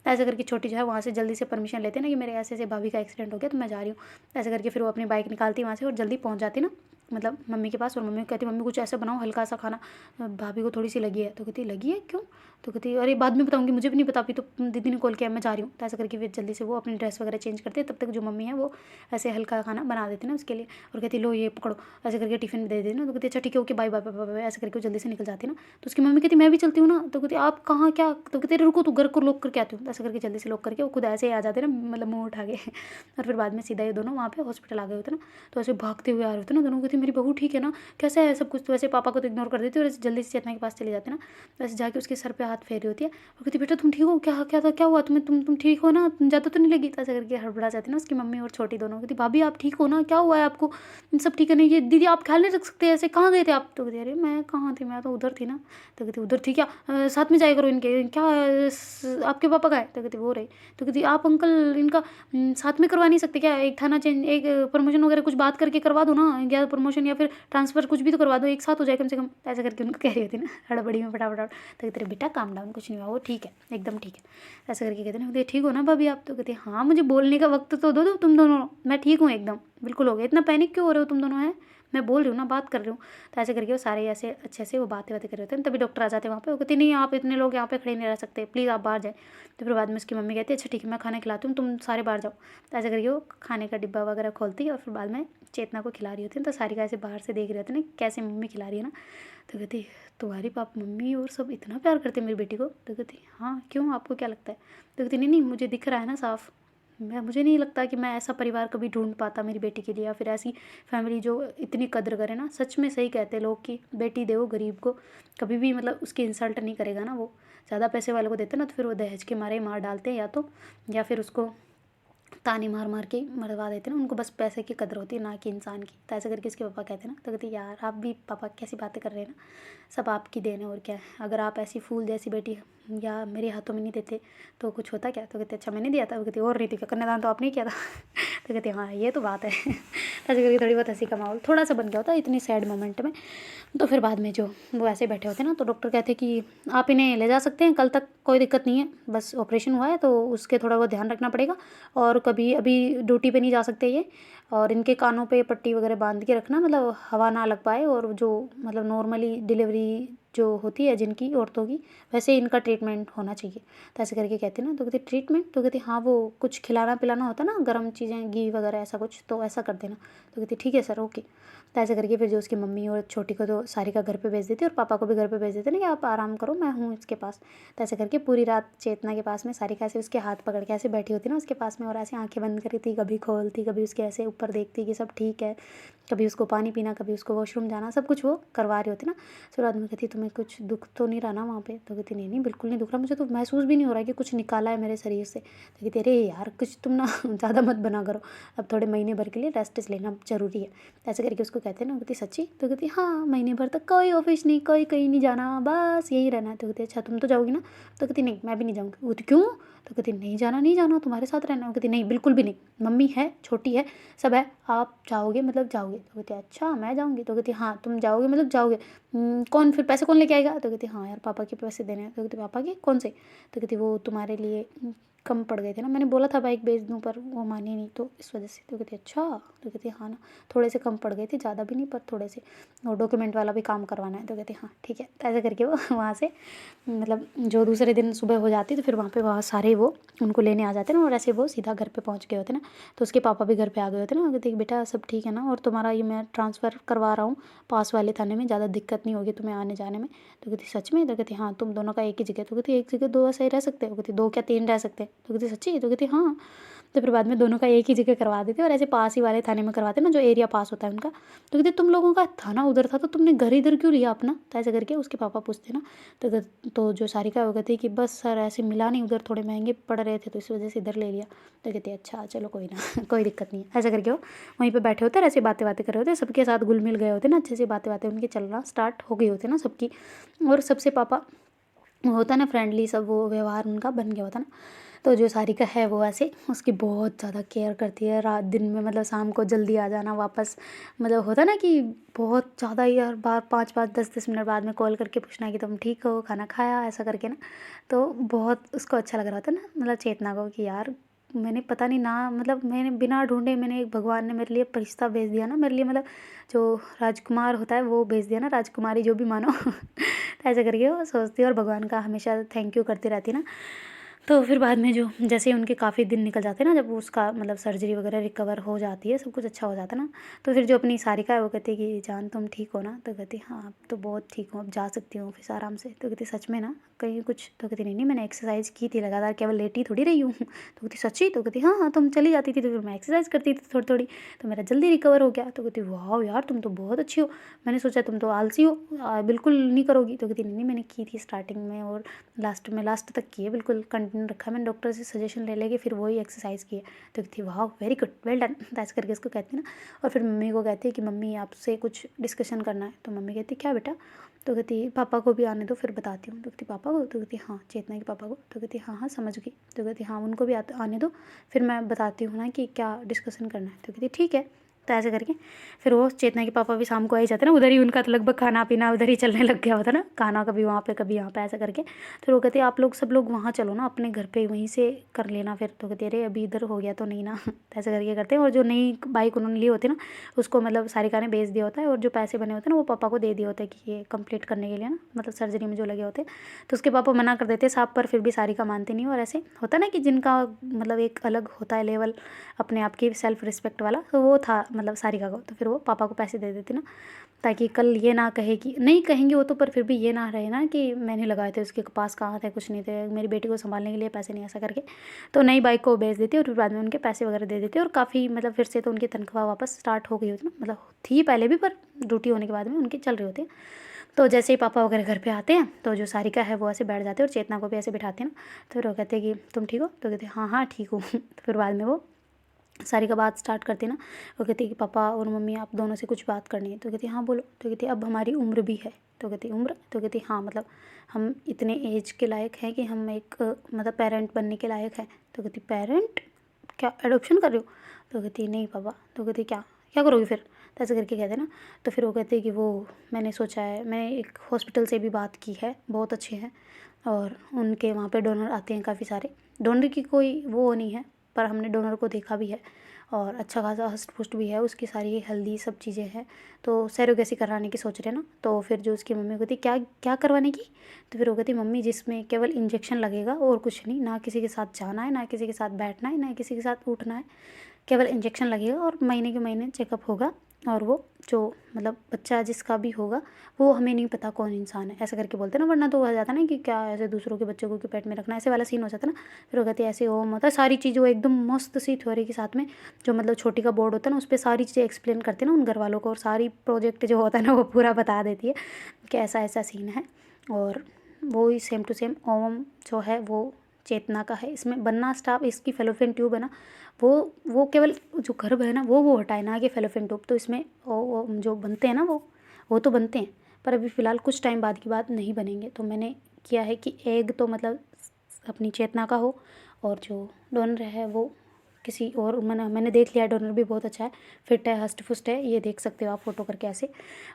तो ऐसे करके छोटी जो है वहाँ से जल्दी से परमिशन लेते ना कि मेरे ऐसे ऐसे भाभी का एक्सीडेंट हो गया तो मैं जा रही हूँ। ऐसे करके फिर वो अपनी बाइक निकालती वहाँ से और जल्दी पहुँच जाती ना मतलब मम्मी के पास। और मम्मी को कहती मम्मी कुछ ऐसा बनाओ हल्का सा खाना, भाभी को थोड़ी सी लगी है। तो कहती लगी है क्यों। तो कहती अरे बाद में बताऊंगी, मुझे भी नहीं पता, अभी तो दीदी ने कॉल किया, मैं जा रही हूँ। तो ऐसा करके फिर जल्दी से वो अपनी ड्रेस वगैरह चेंज करते हैं, तब तक जो मम्मी है वो ऐसे हल्का खाना बना देती ना उसके लिए। और कहती लो ये पकड़ो, ऐसे करके टिफिन में दे देती ना। तो कहती अच्छा ठीक है okay bye bye bye bye, ऐसे करके वो जल्दी से निकल जाती ना। तो उसकी मम्मी कहती मैं भी चलती हूँ ना। तो कहती आप कहाँ क्या। तो कहती रुको तू घर को लॉक करके आती हूँ। ऐसे करके जल्दी से लॉक करके वो खुद ऐसे ही आ जाते ना मतलब मुँह उठा के। और फिर बाद में सीधा ये दोनों वहाँ पे हॉस्पिटल आ गए होते ना। तो ऐसे भागते हुए आ रहे होते ना दोनों। कहती मेरी बहू ठीक है ना, कैसा है सब कुछ। तो वैसे पापा को तो इग्नोर कर देती है और जल्दी से चेतना के पास चले जाते ना। वैसे जाके उसके सर पे हाथ फेरी होती है और कहती बेटा तुम ठीक हो, क्या क्या था, क्या हुआ तुम्हें, तुम ठीक हो ना, ज़्यादा तो नहीं लगी। तो ऐसे करके हड़बड़ा जाती ना उसकी मम्मी और छोटी दोनों। कहती भाभी आप ठीक हो ना, क्या हुआ है आपको, सब ठीक है नहीं, ये दीदी आप ख्याल नहीं रख सकते, ऐसे कहाँ गए थे आप। तो कहती अरे मैं कहाँ थी, मैं तो उधर थी ना। तो कहती उधर थी क्या, साथ में जाया करो इनके, क्या आपके पापा का है। तो कहती वो रहे। तो कहती आप अंकल इनका साथ में करवा नहीं सकते क्या, एक थाना चेंज एक प्रमोशन वगैरह कुछ बात करके करवा दो ना, या प्रमोशन या फिर ट्रांसफ़र कुछ भी तो करवा दो, एक साथ हो जाए कम से कम। ऐसा करके उनको कह रही होती ना हड़बड़ी में फटाफट। तो कहते बेटा काम डाउन, कुछ नहीं हुआ, वो ठीक है एकदम ठीक है। ऐसा करके कहते ना ठीक हो ना भाभी आप। तो कहते हाँ मुझे बोलने का वक्त तो दो तुम दोनों, मैं ठीक हूँ एकदम बिल्कुल हो गया, इतना पैनिक क्यों हो रहे हो तुम दोनों हैं, मैं बोल रही हूँ ना बात कर रही हूँ। तो ऐसे करके वो सारे ऐसे अच्छे से वो बातें कर रहे होते हैं। तभी डॉक्टर आ जाते हैं वहाँ पे। वो कहती नहीं आप इतने लोग यहाँ पे खड़े नहीं रह सकते, प्लीज़ आप बाहर जाए। तो फिर बाद में उसकी मम्मी कहती है अच्छा ठीक है मैं खाना खिलाती हूँ, तुम सारे बाहर जाओ। तो ऐसे करके वो खाने का डिब्बा वगैरह खोलती है और फिर बाद में चेतना को खिला रही होती है। तो सारी का ऐसे बाहर से देख रहे होते हैं ना कैसे मम्मी खिला रही है ना। तो कहती तुम्हारी पापा मम्मी और सब इतना प्यार करते हैं मेरी बेटी को। तो कहती हाँ क्यों आपको क्या लगता है। तो कहती नहीं मुझे दिख रहा है ना साफ, मुझे नहीं लगता कि मैं ऐसा परिवार कभी ढूंढ पाता मेरी बेटी के लिए, या फिर ऐसी फैमिली जो इतनी कद्र करे ना। सच में सही कहते हैं लोग कि बेटी दे वो गरीब को, कभी भी मतलब उसकी इंसल्ट नहीं करेगा ना। वो ज़्यादा पैसे वालों को देते ना तो फिर वो दहेज के मारे ही मार डालते हैं या फिर उसको ताने मार मार के मरवा देते ना। उनको बस पैसे की कदर होती है ना कि इंसान की। तो ऐसे करके इसके पापा कहते हैं ना। तो कहते यार आप भी पापा कैसी बातें कर रहे हैं ना, सब आपकी देन है और क्या है। अगर आप ऐसी फूल जैसी बेटी या मेरे हाथों में नहीं देते तो कुछ होता क्या। तो कहते अच्छा मैंने दिया था। वो कहती और नहीं थी कन्यादान तो आपने किया था। तो कहते हाँ ये तो बात है। ऐसे करके थोड़ी बहुत हंसी का माहौल थोड़ा सा बन गया होता है इतनी सैड मोमेंट में। तो फिर बाद में जो वो ऐसे बैठे होते हैं ना तो डॉक्टर कहते कि आप इन्हें ले जा सकते हैं, कल तक कोई दिक्कत नहीं है, बस ऑपरेशन हुआ है तो उसके थोड़ा बहुत ध्यान रखना पड़ेगा और कभी अभी ड्यूटी पे नहीं जा सकते ये। और इनके कानों पे पट्टी वगैरह बांध के रखना, मतलब हवा ना लग पाए, और जो मतलब नॉर्मली डिलीवरी जो होती है जिनकी औरतों की, वैसे इनका ट्रीटमेंट होना चाहिए। तो ऐसे करके कहते ना, तो कहते ट्रीटमेंट, तो कहते हाँ वो कुछ खिलाना पिलाना होता ना, गर्म चीज़ें, घी वगैरह ऐसा कुछ, तो ऐसा कर देना। तो कहती ठीक है सर, ओके। तो ऐसे करके फिर जो उसकी मम्मी और छोटी को तो सारिका घर पे भेज देती और पापा को भी घर पे भेज देते ना कि आप आराम करो, मैं हूँ इसके पास। तो ऐसे करके पूरी रात चेतना के पास में सारिका ऐसे उसके हाथ पकड़ के ऐसे बैठी होती ना उसके पास में, और ऐसे आंखें बंद करी थी, कभी खोलती, कभी उसके ऐसे ऊपर देखती कि सब ठीक है, कभी उसको पानी पीना, कभी उसको वॉशरूम जाना, सब कुछ वो करवा रही होती ना। फिर बाद में कहती तुम्हें कुछ दुख तो नहीं रहा ना वहाँ पे? तो कहती नहीं नहीं बिल्कुल नहीं दुख रहा, मुझे तो महसूस भी नहीं हो रहा है कि कुछ निकाला है मेरे शरीर से। तो कहती अरे यार कुछ तुम ना ज़्यादा मत बना करो, अब थोड़े महीने भर के लिए रेस्ट लेना ज़रूरी है। ऐसे करके उसको कहते हैं ना। कहती सच्ची? तो कहती हाँ, महीने भर तक कोई ऑफिस नहीं, कोई कहीं नहीं जाना, बस यहीं रहना है। तो कहती अच्छा तुम तो जाओगी ना? तो कहती नहीं मैं भी नहीं जाऊँगी। वो तो क्यों? तो कहती नहीं जाना, नहीं जाना, तुम्हारे साथ रहना। वो कहती नहीं बिल्कुल भी नहीं, मम्मी है, छोटी है, सब है, आप जाओगे मतलब जाओगे? तो कहती अच्छा मैं जाऊँगी? तो कहती हाँ तुम जाओगे मतलब जाओगे। कौन फिर पैसे कौन लेके आएगा? तो कहती हाँ यार पापा के पैसे देने हैं। तो कहती पापा के कौन से? तो कहती वो तुम्हारे लिए कम पड़ गए थे ना, मैंने बोला था बाइक बेच दूँ पर वो मानी नहीं तो इस वजह से। तो कहती अच्छा? तो कहती हाँ ना, थोड़े से कम पड़ गए थे, ज़्यादा भी नहीं पर थोड़े से, और डॉक्यूमेंट वाला भी काम करवाना है। तो कहती हाँ ठीक है। तो ऐसे करके वो वहाँ से मतलब जो दूसरे दिन सुबह हो जाती तो फिर वहाँ सारे वो उनको लेने आ जाते ना, और ऐसे वो सीधा घर पे पहुँच गए होते ना। तो उसके पापा भी घर पे आ गए होते ना। कहते कि बेटा सब ठीक है ना, और तुम्हारा ये मैं ट्रांसफ़र करवा रहा हूँ पास वाले थाने में, ज़्यादा दिक्कत नहीं होगी तुम्हें आने जाने में। तो कहती सच में? तो कहती हाँ तुम दोनों का एक ही जगह। तो कहती एक जगह दो ऐसे ही रह सकते हो? कहती दो क्या तीन रह सकते हैं? तो कहती सच्ची? तो कहती हाँ। तो फिर बाद में दोनों का एक ही जगह करवा देते, और ऐसे पास ही वाले थाने में करवाते ना, जो एरिया पास होता है उनका। तो कहते तुम लोगों का थाना उधर था तो तुमने घर इधर क्यों लिया अपना? तो ऐसे करके उसके पापा पूछते ना। तो जो सारिका वो कहती कि बस सर ऐसे मिला नहीं, उधर थोड़े महंगे पड़ रहे थे तो इस वजह से इधर ले लिया। तो कहते अच्छा चलो कोई ना कोई दिक्कत नहीं है। ऐसा करके वो वहीं पे बैठे होते, ऐसे बातें बातें कर रहे होते, सबके साथ घुल मिल गए होते ना, अच्छे से बातें बातें उनकी चलना स्टार्ट हो गई होती ना सबकी। और सबसे पापा होता ना फ्रेंडली, सब वो व्यवहार उनका बन गया होता ना। तो जो सारिका है वो ऐसे उसकी बहुत ज़्यादा केयर करती है, रात दिन में मतलब शाम को जल्दी आ जाना वापस, मतलब होता ना कि बहुत ज़्यादा ही हर बार 5-5 10-10 मिनट बाद में कॉल करके पूछना कि तुम ठीक हो, खाना खाया, ऐसा करके ना। तो बहुत उसको अच्छा लग रहा था ना, मतलब चेतना को कि यार मैंने पता नहीं ना, मतलब मैंने बिना ढूंढे मैंने एक भगवान ने मेरे लिए फरिश्ता भेज दिया ना मेरे लिए, मतलब जो राजकुमार होता है वो भेज दिया ना, राजकुमारी जो भी मानो तो ऐसा करके वो सोचती है और भगवान का हमेशा थैंक यू करती रहती ना। तो फिर बाद में जो जैसे ही उनके काफ़ी दिन निकल जाते हैं ना, जब वो उसका मतलब सर्जरी वगैरह रिकवर हो जाती है, सब कुछ अच्छा हो जाता है ना, तो फिर जो अपनी सारिका है वो कहती है कि जान तुम ठीक हो ना? तो कहती हाँ अब तो बहुत ठीक हूँ, अब जा सकती हूँ ऑफिस आराम से। तो कहती सच में ना कहीं कुछ? तो कहती नहीं नहीं मैंने एक्सरसाइज की थी लगातार, केवल लेटी थोड़ी रही हूँ। तो कहती सच्ची? तो कहती हाँ हाँ तुम चली जाती थी तो फिर मैं एक्सरसाइज करती थी थोड़ी थोड़ी, तो मेरा जल्दी रिकवर हो गया। तो कहती वाह यार तुम तो बहुत अच्छी हो, मैंने सोचा तुम तो आलसी हो, बिल्कुल नहीं करोगी। तो कहती नहीं नहीं मैंने की थी स्टार्टिंग में और लास्ट तक की है, बिल्कुल कंटिन्यू रखा है मैंने, डॉक्टर से सजेशन ले लेके फिर वही एक्सरसाइज की है। तो कहती वाह वेरी गुड वेल डन, ऐसे करके उसको कहती है ना। और फिर मम्मी को कहती है कि मम्मी आपसे कुछ डिस्कशन करना है। तो मम्मी कहती क्या बेटा? तो कहती पापा को भी आने दो फिर बताती हूँ। तो कहती पापा को? तो कहती हाँ चेतना के पापा को। तो कहती हाँ हाँ समझ गई। तो कहती हाँ उनको भी आने दो फिर मैं बताती हूँ ना कि क्या डिस्कशन करना है। तो कहती ठीक है। तो ऐसे करके फिर वो चेतना के पापा भी शाम को आ ही जाते ना, उधर ही उनका तो लगभग खाना पीना उधर ही चलने लग गया होता ना, खाना कभी वहाँ पे कभी यहाँ पे ऐसा करके। फिर वो कहते आप लोग सब लोग वहाँ चलो ना अपने घर पे, वहीं से कर लेना फिर। तो कहते अरे अभी इधर हो गया तो नहीं ना तो ऐसे करके करते हैं। और जो नई बाइक उन्होंने ली होती है ना, उसको मतलब सारिका ने बेच दिया होता है, और जो पैसे बने होते हैं ना वो पापा को दे दिए होते हैं कि ये कंप्लीट करने के लिए ना, मतलब सर्जरी में जो लगे होते हैं। तो उसके पापा मना कर देते साहब, पर फिर भी सारिका मानती नहीं। और ऐसे होता ना कि जिनका मतलब एक अलग होता है लेवल अपने आप की सेल्फ रिस्पेक्ट वाला, तो वो था मतलब सारिका को। तो फिर वो पापा को पैसे दे देती ना, ताकि कल ये ना कहे कि नहीं कहेंगे वो तो, पर फिर भी ये ना रहे ना कि मैंने लगाए थे उसके पास, कहाँ थे, कुछ नहीं थे, मेरी बेटी को संभालने के लिए पैसे नहीं, ऐसा करके। तो नई बाइक को बेच देती और फिर बाद में उनके पैसे वगैरह दे देती और काफ़ी मतलब फिर से तो उनकी तनख्वाह वापस स्टार्ट हो गई होती ना, मतलब थी पहले भी पर ड्यूटी होने के बाद में उनकी चल रही होती है। तो जैसे ही पापा वगैरह घर पे आते हैं तो जो सारिका है वो ऐसे बैठ जाते हैं और चेतना को भी ऐसे बिठाते हैं ना। तो फिर वो कहते हैं कि तुम ठीक हो? तो कहते हैं हाँ हाँ ठीक हूँ तो फिर बाद में वो सारिका बात स्टार्ट करती है ना। वो कहती है कि पापा और मम्मी आप दोनों से कुछ बात करनी है। तो कहती है हाँ बोलो। तो कहती है अब हमारी उम्र भी है। तो कहती है उम्र? तो कहती है हाँ मतलब हम इतने एज के लायक हैं कि हम एक मतलब पेरेंट बनने के लायक हैं। तो कहती पेरेंट? क्या एडॉप्शन कर रहे हो? तो कहती नहीं पापा। तो कहती क्या क्या करोगी फिर? तो ऐसे करके कहते हैं ना। तो फिर वो कहते हैं कि वो मैंने सोचा है, मैंने एक हॉस्पिटल से भी बात की है, बहुत अच्छे हैं और उनके वहाँ पे डोनर आते हैं काफ़ी सारे। डोनर की कोई वो नहीं है, पर हमने डोनर को देखा भी है और अच्छा खासा हष्ट पुष्ट भी है, उसकी सारी हेल्दी सब चीज़ें हैं। तो सैरोगेसी कराने की सोच रहे हैं ना। तो फिर जो उसकी मम्मी कहती क्या क्या करवाने की, तो फिर वो कहती मम्मी जिसमें केवल इंजेक्शन लगेगा और कुछ नहीं, ना किसी के साथ जाना है, ना किसी के साथ बैठना है, ना किसी के साथ उठना है, केवल इंजेक्शन लगेगा और महीने के महीने चेकअप होगा। और वो जो मतलब बच्चा जिसका भी होगा वो हमें नहीं पता कौन इंसान है, ऐसा करके बोलते ना, वरना तो हो जाता ना कि क्या ऐसे दूसरों के बच्चों को के पेट में रखना, ऐसे वाला सीन हो जाता ना। फिर वो कहते ऐसे ओम होता है, सारी चीज़ वो एकदम मस्त सी थ्योरी के साथ में, जो मतलब छोटी का बोर्ड होता है ना उस पर सारी चीज़ें एक्सप्लेन करते हैं ना उन घर वालों को, और सारी प्रोजेक्ट जो होता है ना वो पूरा बता देती है कि ऐसा ऐसा सीन है। और वो ही सेम टू सेम ओम जो है वो चेतना का है। इसमें बनना स्टाफ इसकी फेलोपियन ट्यूब है ना, वो केवल जो गर्भ है ना वो हटाए ना कि फेलोपियन ट्यूब। तो इसमें वो जो बनते हैं ना वो तो बनते हैं, पर अभी फ़िलहाल कुछ टाइम बाद की बात नहीं बनेंगे। तो मैंने किया है कि एग तो मतलब अपनी चेतना का हो, और जो डोनर है वो किसी और, मैंने देख लिया, डोनर भी बहुत अच्छा है, फिट है, हष्ट पुष्ट है, ये देख सकते हो आप फोटो करके ऐसे,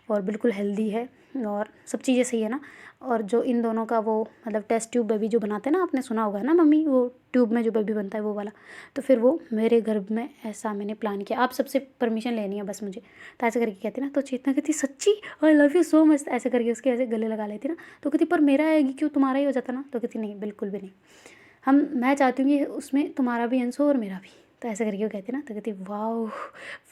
और बिल्कुल हेल्दी है और सब चीज़ें सही है ना। और जो इन दोनों का वो मतलब टेस्ट ट्यूब बेबी जो बनाते हैं ना, आपने सुना होगा ना मम्मी, वो ट्यूब में जो बेबी बनता है वो वाला, तो फिर वो मेरे गर्भ में ऐसा मैंने प्लान किया। आप सबसे परमिशन लेनी है बस मुझे। तो ऐसे करके कहती ना, तो चेतना कहती सच्ची I love you so much, ऐसे करके उसके ऐसे गले लगा लेती ना। तो कहती पर मेरा आएगी क्यों, तुम्हारा ही हो जाता ना। तो कहती नहीं बिल्कुल भी नहीं, मैं चाहती हूँ कि उसमें तुम्हारा भी अंश हो और मेरा भी। तो ऐसे करके वो कहती ना, तो कहती वाह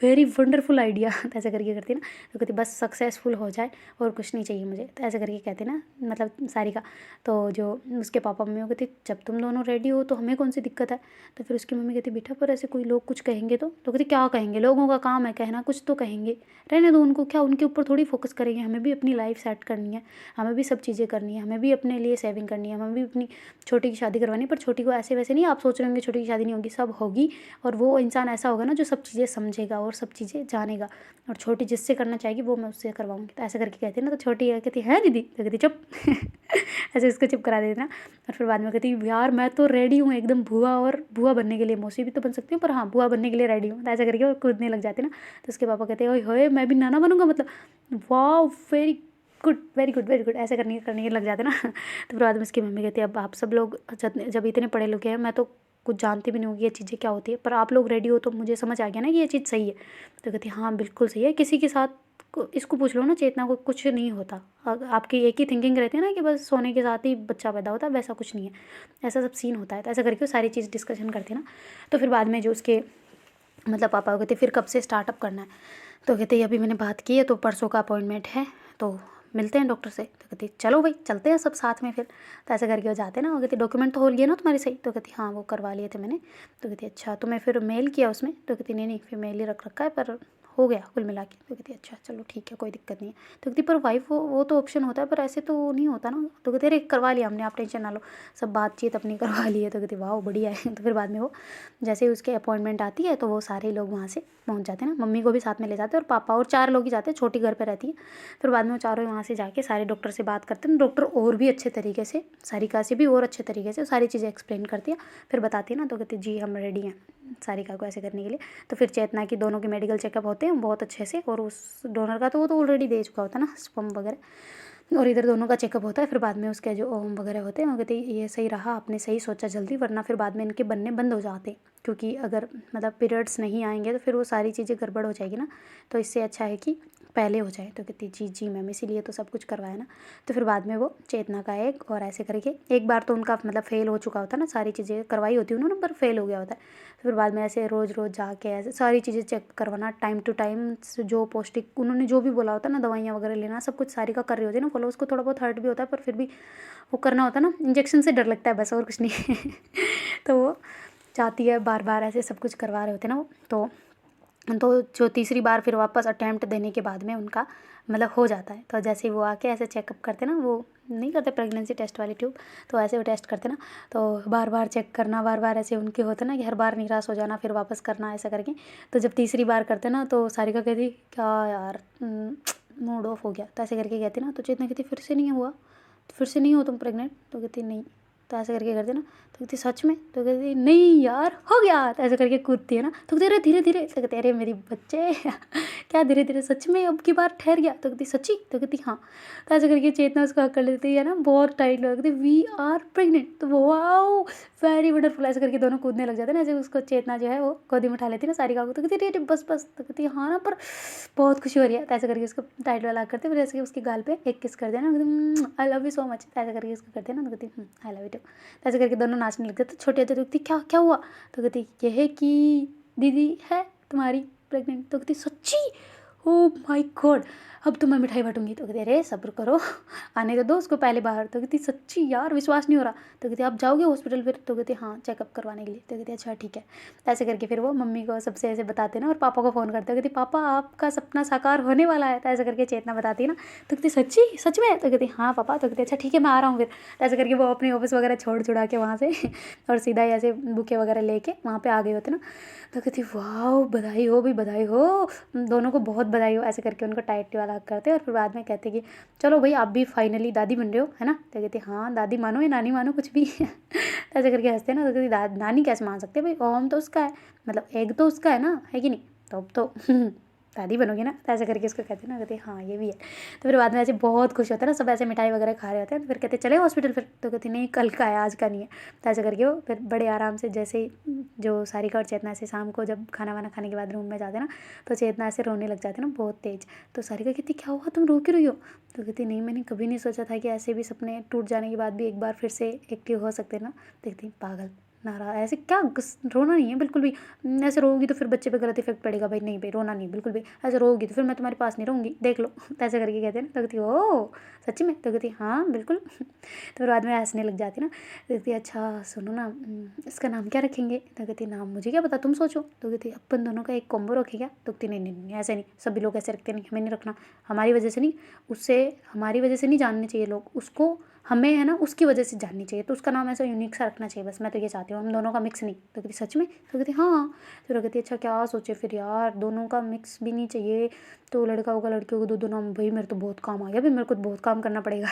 वेरी वंडरफुल आइडिया। तो ऐसे करके करती ना, तो कहती बस सक्सेसफुल हो जाए और कुछ नहीं चाहिए मुझे। तो ऐसे करके कहते ना मतलब सारिका। तो जो उसके पापा मम्मी वो कहती जब तुम दोनों रेडी हो तो हमें कौन सी दिक्कत है। तो फिर उसकी मम्मी कहती बेटा पर ऐसे कोई लोग कुछ कहेंगे तो कहती क्या कहेंगे, लोगों का काम है कहना, कुछ तो कहेंगे, रहने दो उनको, क्या उनके ऊपर थोड़ी फोकस करेंगे, हमें भी अपनी लाइफ सेट करनी है, हमें भी सब चीज़ें करनी है, हमें भी अपने लिए सेविंग करनी है, हमें भी अपनी छोटी की शादी करवानी है। पर छोटी को ऐसे वैसे नहीं आप सोच रहे होंगे छोटी की शादी नहीं होगी, सब होगी। और वो इंसान ऐसा होगा ना जो सब चीज़ें समझेगा और सब चीज़ें जानेगा, और छोटी जिससे करना चाहेगी वो मैं उससे करवाऊंगी। तो ऐसे करके कहती है ना, तो छोटी कहती है दीदी, तो कहती चुप। ऐसे उसको चुप करा देती ना। और फिर बाद में कहती यार मैं तो रेडी हूँ एकदम बुआ, और बुआ बनने के लिए, मौसी भी तो बन सकती हूँ पर हाँ बुआ बनने के लिए रेडी हूँ। तो ऐसे करके वो कूदने लग जाती ना। तो उसके पापा कहते हैं ओए होए मैं भी नाना बनूंगा, मतलब वाह very good very good very good, ऐसे करने के लग जाते ना। तो फिर बाद में उसकी मम्मी कहती है अब आप सब लोग जब इतने पढ़े लिखे हैं, मैं तो कुछ जानती भी नहीं होगी ये चीज़ें क्या होती है, पर आप लोग रेडी हो तो मुझे समझ आ गया ना कि ये चीज़ सही है। तो कहती हाँ बिल्कुल सही है, किसी के साथ इसको पूछ लो ना, चेतना को कुछ नहीं होता। आपकी एक ही थिंकिंग रहती है ना कि बस सोने के साथ ही बच्चा पैदा होता है, वैसा कुछ नहीं है, ऐसा सब सीन होता है। तो ऐसा करके वो सारी चीज़ डिस्कशन करती है ना। तो फिर बाद में जो उसके मतलब पापा कहते फिर कब से स्टार्टअप करना है। तो कहते अभी मैंने बात की है तो परसों का अपॉइंटमेंट है, तो मिलते हैं डॉक्टर से। तो कहती चलो भाई चलते हैं सब साथ में फिर। तो ऐसे करके वो जाते हैं ना। वो कहती डॉक्यूमेंट तो हो गया ना तुम्हारे सही। तो कहती हाँ वो करवा लिए थे मैंने। तो कहती अच्छा तो मैं फिर मेल किया उसमें। तो कहती नहीं फिर मेल ही रख रखा है, पर हो गया कुल मिला के। तो कहती अच्छा चलो ठीक है कोई दिक्कत नहीं है। तो कहती पर वाइफ वो तो ऑप्शन होता है, पर ऐसे तो नहीं होता ना। तो कहती अरे करवा लिया हमने, आप टेंशन ना लो, सब बातचीत अपनी करवा ली है। तो कहती वाह बढ़िया है। तो फिर बाद में वो जैसे ही उसके अपॉइंटमेंट आती है तो वो सारे लोग वहाँ से पहुँच जाते हैं ना, मम्मी को भी साथ में ले जाते हैं और पापा और 4 लोग ही जाते हैं, छोटी घर पे रहती है। फिर बाद में वो चारों वहाँ से जाके सारे डॉक्टर से बात करते हैं। डॉक्टर और भी अच्छे तरीके से, सारिका से भी और अच्छे तरीके से सारी चीज़ें एक्सप्लेन करती है, फिर बताती है ना। तो कहती जी हम रेडी हैं सारिका को ऐसे करने के लिए। तो फिर चेतना की दोनों के मेडिकल चेकअप होते हैं बहुत अच्छे से, और उस डोनर का तो वो तो ऑलरेडी दे चुका होता है ना स्पर्म वगैरह, और इधर दोनों का चेकअप होता है। फिर बाद में उसके जो ओम वगैरह होते हैं वो कहते हैं ये सही रहा, आपने सही सोचा जल्दी, वरना फिर बाद में इनके बनने बंद हो जाते, क्योंकि अगर मतलब पीरियड्स नहीं आएंगे तो फिर वो सारी चीज़ें गड़बड़ हो जाएगी ना। तो इससे अच्छा है कि पहले हो जाए। तो कहती जी जी मैम इसीलिए तो सब कुछ करवाया ना। तो फिर बाद में वो चेतना का एक और ऐसे करके एक बार तो उनका मतलब फ़ेल हो चुका होता है ना, सारी चीज़ें करवाई होती है उन्होंने पर फेल हो गया होता है। तो फिर बाद में ऐसे रोज़ रोज़ जाके ऐसे सारी चीज़ें चेक करवाना टाइम टू टाइम, जो पौष्टिक उन्होंने जो भी बोला होता है ना, दवाइयाँ वगैरह लेना सब कुछ सारी का कर रही होती है ना फॉलो। उसको थोड़ा बहुत हर्ट भी होता है पर फिर भी वो करना होता है ना, इंजेक्शन से डर लगता है बस और कुछ नहीं। तो वो चाहती है बार बार ऐसे सब कुछ करवा रहे होते हैं ना वो। तो जो तीसरी बार फिर वापस अटैम्प्ट देने के बाद में उनका मतलब हो जाता है। तो जैसे ही वो आके ऐसे चेकअप करते ना, वो नहीं करते प्रेगनेंसी टेस्ट वाली ट्यूब, तो ऐसे वो टेस्ट करते ना, तो बार बार चेक करना, बार बार ऐसे उनके होते ना कि हर बार निराश हो जाना फिर वापस करना ऐसा करके। तो जब तीसरी बार करते ना तो सारिका कहती क्या यार मूड ऑफ हो गया। तो ऐसे करके कहती ना, तो चेतना कहती फिर से नहीं हुआ, तो फिर से नहीं हो तुम प्रेग्नेंट। तो कहती नहीं तो ऐसे करके करते ना, तो कहती सच में, तो कहती नहीं यार हो गया, तो ऐसे करके कूदती है ना, तो कहते अरे धीरे धीरे, तो कहते अरे मेरी बच्चे क्या धीरे धीरे, सच में अब की बार ठहर गया, तो कहती सच्ची, तो कहती हाँ, तो ऐसे करके चेतना उसको हक कर लेती है ना, बहुत टाइट लगती, वी आर प्रेग्नेंट, तो वाओ वेरी वंडरफुल, ऐसे करके दोनों कूदने लग जाते हैं ना, ऐसे उसको चेतना जो है वो गोदी में उठा लेती है ना सारिका को, तो कहती अरे बस बस, तो कहती हाँ ना, पर बहुत खुशी हो रही है, तो ऐसे करके उसको टाइट वाला करते, फिर ऐसे उसके गाल पे एक किस कर देना, एकदम I love you so much, तो ऐसे करके उसको करते हैं ना, तो कहती आई लव यू टू, तो ऐसे करके दोनों नाचने लग जाते। तो छोटे होते तो कहती क्या क्या हुआ, तो कहती ये है कि दीदी है तुम्हारी प्रेग्नेंट, तो कहती सच्ची, ओ माय गॉड, अब तो मैं मिठाई बांटूंगी, तो कहती अरे सब्र करो आने तो दो उसको पहले बाहर, तो कहती सच्ची यार विश्वास नहीं हो रहा, तो कहती आप जाओगे हॉस्पिटल फिर, तो कहती हाँ चेकअप करवाने के लिए, तो कहती अच्छा ठीक है, तो ऐसे करके फिर वो मम्मी को सबसे ऐसे बताते ना, और पापा को फ़ोन करते, कहती पापा आपका सपना साकार होने वाला है, तो ऐसे करके चेतना बताती है ना, तो कहती सच्ची सच में, तो कहती हाँ पापा, तो कहती अच्छा ठीक है मैं आ रहा हूँ फिर, तो ऐसे करके वो अपनी ऑफिस वगैरह छोड़ छुड़ा के वहाँ से और सीधा ही ऐसे बुके वगैरह लेके वहाँ पे आ गए होते ना, तो कहती वाह बधाई हो भाई बधाई हो, दोनों को बहुत बधाई हो, ऐसे करके उनको टाइट वाला हग करते और फिर बाद में कहते कि चलो भाई आप भी फाइनली दादी बन रहे हो है ना, तो कहती हाँ दादी मानो या नानी मानो कुछ भी ऐसे करके हंसते हैं ना, तो कहती नानी कैसे मान सकते हैं भाई, ओम तो उसका है, मतलब एग तो उसका है ना, है कि नहीं, तो अब तो दादी बनोगे ना, तो ऐसे करके उसको कहते हैं ना, कहते हाँ ये भी है, तो फिर बाद में ऐसे बहुत खुश होता है ना, सब ऐसे मिठाई वगैरह खा रहे होते हैं, तो फिर कहते चले हॉस्पिटल फिर, तो कहती नहीं कल का है आज का नहीं है, तो ऐसे करके वो फिर बड़े आराम से, जैसे ही जो सारिका और चेतना से शाम को जब खाना वाना खाने के बाद रूम में जाते ना, तो चेतना ऐसे रोने लग जाती ना बहुत तेज, तो सारिका कहती क्या हुआ तुम रो क्यों रही हो, तो कहती नहीं मैंने कभी नहीं सोचा था कि ऐसे भी सपने टूट जाने के बाद भी एक बार फिर से एक्टिव हो सकते ना, देखती पागल नारा ऐसे क्या रोना नहीं है बिल्कुल भी, ऐसे रोगी तो फिर बच्चे पे गलत इफेक्ट पड़ेगा भाई, नहीं भाई रोना नहीं बिल्कुल भी, ऐसे रोगी तो फिर मैं तुम्हारे पास नहीं रहूँगी देख लो तो ऐसे करके कहते हैं ना, तो कहती ओ सच्ची में, तो कहती हाँ बिल्कुल तो फिर बाद में हंसने लग जाती ना, तो कहती अच्छा सुनो ना इसका नाम क्या रखेंगे, तो कहती नाम मुझे क्या पता तुम सोचो, तो कहती अपन दोनों का एक कॉम्बो रखे क्या, तो कहती नहीं नहीं नहीं ऐसे नहीं, सभी लोग ऐसे रखते नहीं, हमें नहीं रखना, हमारी वजह से नहीं, उससे हमारी वजह से नहीं जानने चाहिए लोग उसको, हमें है ना उसकी वजह से जाननी चाहिए, तो उसका नाम ऐसा यूनिक सा रखना चाहिए बस, मैं तो ये चाहती हूँ हम दोनों का मिक्स नहीं, तो कहती सच में, तो कहती हाँ, तो कहती अच्छा क्या सोचे फिर यार दोनों का मिक्स भी नहीं चाहिए, तो लड़का होगा लड़कियों को दो नाम, भाई मेरे तो बहुत काम आ गया भाई, मेरे को बहुत काम करना पड़ेगा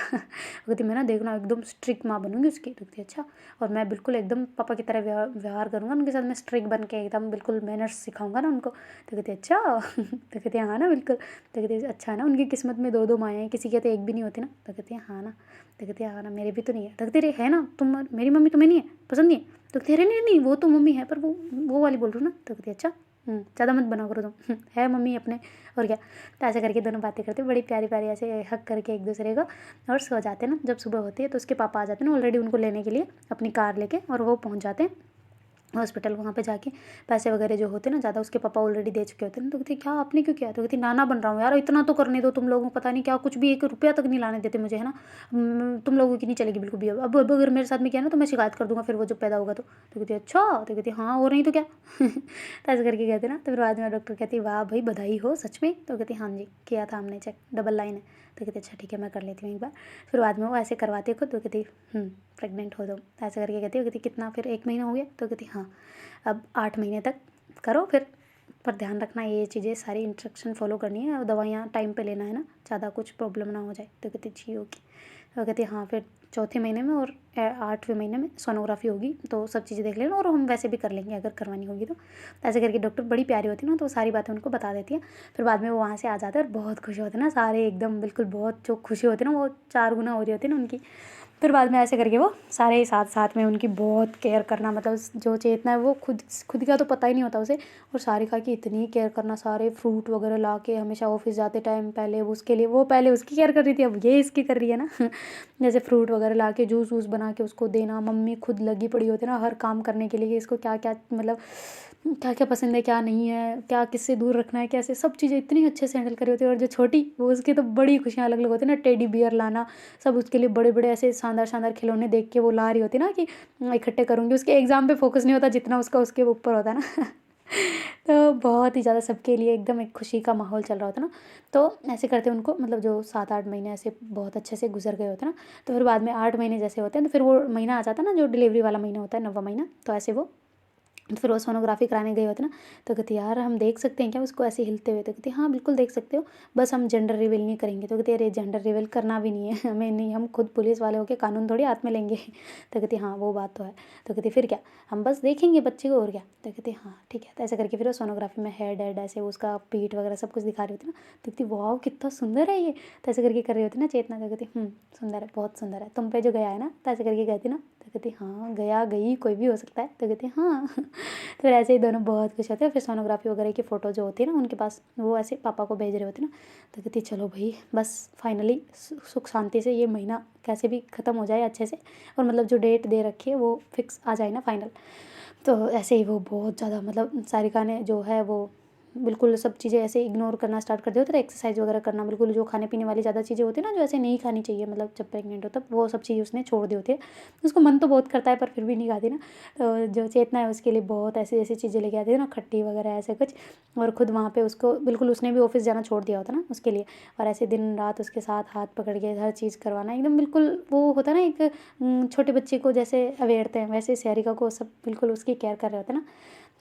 कहती मैं ना देखना एकदम स्ट्रिक्ट माँ बनूंगी उसकी, तो कहती अच्छा, और मैं बिल्कुल एकदम पापा की तरह व्यवहार करूँगा उनके साथ, मैं स्ट्रिक्ट बन के एकदम बिल्कुल मैनर्स सिखाऊंगा ना उनको, तो कहती अच्छा तो कहती हाँ ना बिल्कुल, तो कहती अच्छा है ना उनकी किस्मत में दो माएँ हैं, किसी के तो एक भी नहीं होती ना, तो कहती हाँ ना, तो कहती हाँ ना मेरे भी तो नहीं है, तो कहती है ना तुम मेरी मम्मी तुम्हें नहीं है पसंद नहीं है, तो कहती अरे नहीं नहीं वो तो मम्मी है पर वो वाली बोल रही हूँ ना, तो कहती अच्छा ज़्यादा मत बनाओ करो तुम है मम्मी अपने, और क्या, तो ऐसे करके दोनों बातें करते बड़ी प्यारी प्यारी ऐसे हक करके एक दूसरे को, और सो जाते हैं ना, जब सुबह होती है तो उसके पापा आ जाते हैं ना ऑलरेडी उनको लेने के लिए अपनी कार लेके, और वो पहुँच जाते हैं हॉस्पिटल, वहाँ पे जाके पैसे वगैरह जो होते हैं ना ज़्यादा उसके पापा ऑलरेडी दे चुके होते हैं ना, तो कहती क्या आपने क्यों किया, तो कहती नाना बन रहा हूँ यार, इतना तो करने दो तुम लोगों को, पता नहीं क्या कुछ भी 1 रुपया तक नहीं लाने देते मुझे है ना, तुम लोगों की नहीं चलेगी बिल्कुल भी, अब अगर मेरे साथ में किया ना तो मैं शिकायत कर दूँगा फिर वो जब पैदा होगा, तो कहती अच्छा, तो कहती हाँ और नहीं तो क्या तो ऐसे करके कहते ना, तो फिर बाद में डॉक्टर कहती वाह भाई बधाई हो सच में, तो कहती हाँ जी किया था हमने चेक, डबल लाइन है, तो कहती अच्छा ठीक है मैं कर लेती हूँ एक बार, फिर बाद में वो ऐसे करवाती खुद, तो कहती प्रेग्नेंट हो तुम, ऐसे करके कहती हो, कहती कितना फिर 1 महीना हो गया, तो कहती हाँ अब 8 महीने तक करो फिर, पर ध्यान रखना ये चीज़ें सारी इंस्ट्रक्शन फॉलो करनी है, और दवाइयाँ टाइम पे लेना है ना, ज़्यादा कुछ प्रॉब्लम ना हो जाए, तो कहती जी होगी, तो कहती हाँ फिर 4थे महीने में और 8वें महीने में सोनोग्राफी होगी, तो सब चीज़ें देख लेना, और हम वैसे भी कर लेंगे अगर करवानी होगी तो ऐसे करके डॉक्टर बड़ी प्यारी होती है ना, तो सारी बातें उनको बता देती है, फिर बाद में वो वहाँ से आ जाते हैं और बहुत खुश होते हैं ना सारे एकदम बिल्कुल, बहुत जो खुशी होती है ना वो 4 गुना हो रही होती है ना उनकी, फिर बाद में ऐसे करके वो सारे साथ साथ में उनकी बहुत केयर करना, मतलब जो चेतना है वो खुद का तो पता ही नहीं होता उसे, और सारिका की इतनी केयर करना, सारे फ्रूट वगैरह ला के हमेशा ऑफिस जाते टाइम पहले उसके लिए, वो पहले उसकी केयर कर रही थी, अब ये इसकी कर रही है ना जैसे फ्रूट वगैरह ला के जूस वूस बना के उसको देना, मम्मी खुद लगी पड़ी होती है ना हर काम करने के लिए कि इसको क्या क्या मतलब क्या क्या पसंद है क्या नहीं है, क्या किससे दूर रखना है, कैसे सब चीज़ें इतनी अच्छे से हैंडल करी होती है, और जो छोटी वो उसकी तो बड़ी खुशियाँ अलग अलग होती है ना, टेडी बियर लाना, सब उसके लिए बड़े बड़े ऐसे शानदार शानदार खिलौने देख के वो ला रही होती है ना कि इकट्ठे करूँगी, उसके एग्ज़ाम पे फोकस नहीं होता जितना उसका उसके ऊपर होता है ना तो बहुत ही ज़्यादा सबके लिए एकदम एक खुशी का माहौल चल रहा होता ना, तो ऐसे करते उनको मतलब जो 7-8 महीने ऐसे बहुत अच्छे से गुजर गए होते ना, तो फिर बाद में 8 महीने जैसे होते हैं तो फिर वो महीना आ जाता है ना जो डिलीवरी वाला महीना होता है 9वां महीना, तो ऐसे वो तो फिर वो सोनोग्राफी कराने गए होते ना, तो कहती यार हम देख सकते हैं क्या उसको ऐसे हिलते हुए? तो कहती हाँ बिल्कुल देख सकते हो, बस हम जेंडर रिवील नहीं करेंगे। तो कहती अरे जेंडर रिवील करना भी नहीं है हमें, नहीं हम खुद पुलिस वाले होके कानून थोड़ी हाथ में लेंगे तो कहती हाँ वो बात तो है। तो कहती फिर क्या, हम बस देखेंगे बच्चे को और क्या। तो कहती हाँ ठीक है। तो ऐसे करके फिर वो सोनोग्राफी में हेड ऐसे उसका पीठ वगैरह सब कुछ दिखा रही होती ना। तो कहती वाह कितना सुंदर है ये। तो ऐसे करके कर रही होती ना चेतना। तो कहती सुंदर है, बहुत सुंदर है, तुम पे जो गया है ना। तो ऐसे करके कहती ना। तो कहती हाँ गया गई कोई भी हो सकता है। तो कहती हाँ तो फिर ऐसे ही दोनों बहुत खुश होते हैं। फिर सोनोग्राफी वगैरह की फ़ोटो जो होती है ना उनके पास, वो ऐसे पापा को भेज रहे होते ना। तो कहती चलो भाई बस फाइनली सुख शांति से ये महीना कैसे भी ख़त्म हो जाए अच्छे से, और मतलब जो डेट दे रखी है वो फिक्स आ जाए ना फाइनल। तो ऐसे ही वो बहुत ज़्यादा मतलब सारिका ने जो है वो बिल्कुल सब चीज़ें ऐसे इग्नोर करना स्टार्ट कर दिया होता है, एक्सरसाइज वगैरह करना बिल्कुल, जो खाने पीने वाली ज़्यादा चीज़ें होती है ना जो ऐसे नहीं खानी चाहिए, मतलब जब प्रेग्नेंट हो तब वो सब चीज़ उसने छोड़ दी होती है। उसको मन तो बहुत करता है पर फिर भी नहीं खाती ना। तो जो चेतना है उसके लिए बहुत ऐसी ऐसी चीज़ें लेके आती है ना, खट्टी वगैरह ऐसे कुछ, और ख़ुद वहाँ पे उसको बिल्कुल उसने भी ऑफिस जाना छोड़ दिया होता ना उसके लिए, और ऐसे दिन रात उसके साथ हाथ पकड़ के हर चीज़ करवाना एकदम बिल्कुल, वो होता है ना एक छोटे बच्चे को जैसे अवेयरते हैं वैसे सारिका को सब बिल्कुल उसकी केयर कर रहे होते ना।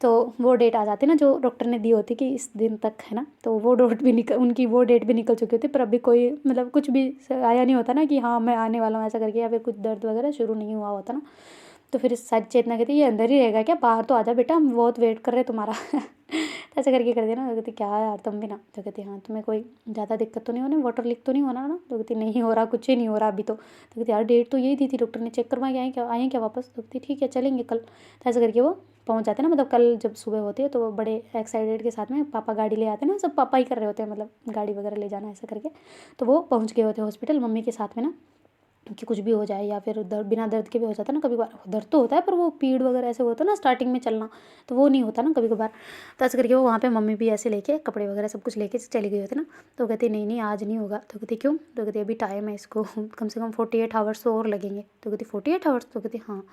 तो वो डेट आ जाती ना जो डॉक्टर ने दी होती कि इस दिन तक है ना, तो वो डेट भी निकल, उनकी वो डेट भी निकल चुकी होती, पर अभी कोई मतलब कुछ भी आया नहीं होता ना कि हाँ मैं आने वाला हूँ ऐसा करके, या फिर कुछ दर्द वगैरह शुरू नहीं हुआ होता ना। तो फिर सारी चेतना कहती ये अंदर ही रहेगा क्या, बाहर तो आजा बेटा, हम बहुत वेट कर रहे हैं तुम्हारा तो ऐसे करके कर देना। तो कहती क्या यार तुम भी ना। तो कहती हाँ तुम्हें कोई ज़्यादा दिक्कत तो नहीं होनी, वाटर लीक तो नहीं होना ना। तो कहती नहीं हो रहा, कुछ ही नहीं हो रहा अभी तो। कहती यार डेट तो यही दी थी डॉक्टर ने, चेक करवा के आए क्या वापस। तो कहती ठीक है चलेंगे कल। तो ऐसे करके वो पहुँच जाते हैं ना, मतलब कल जब सुबह होती है तो वो बड़े एक्साइटेड के साथ में पापा गाड़ी ले आते हैं ना, सब पापा ही कर रहे होते हैं मतलब गाड़ी वगैरह ले जाना ऐसा करके। तो वो पहुँच गए होते हैं हॉस्पिटल मम्मी के साथ में ना, कि कुछ भी हो जाए या फिर दर्द बिना दर्द के भी हो जाता है ना कभी बार, दर्द तो होता है पर वो पीड़ वगैरह ऐसे होता है ना स्टार्टिंग में चलना, तो वो नहीं होता ना कभी कभार। तो ऐसे करके वो वहाँ पे मम्मी भी ऐसे लेके कपड़े वगैरह सब कुछ लेके चली गई होती ना। तो कहती नहीं नहीं आज नहीं होगा। तो कहती क्यों। तो कहती अभी टाइम है इसको कम से कम 48 आवर्स तो और लगेंगे। तो कहती 48 आवर्स। तो कहती हाँ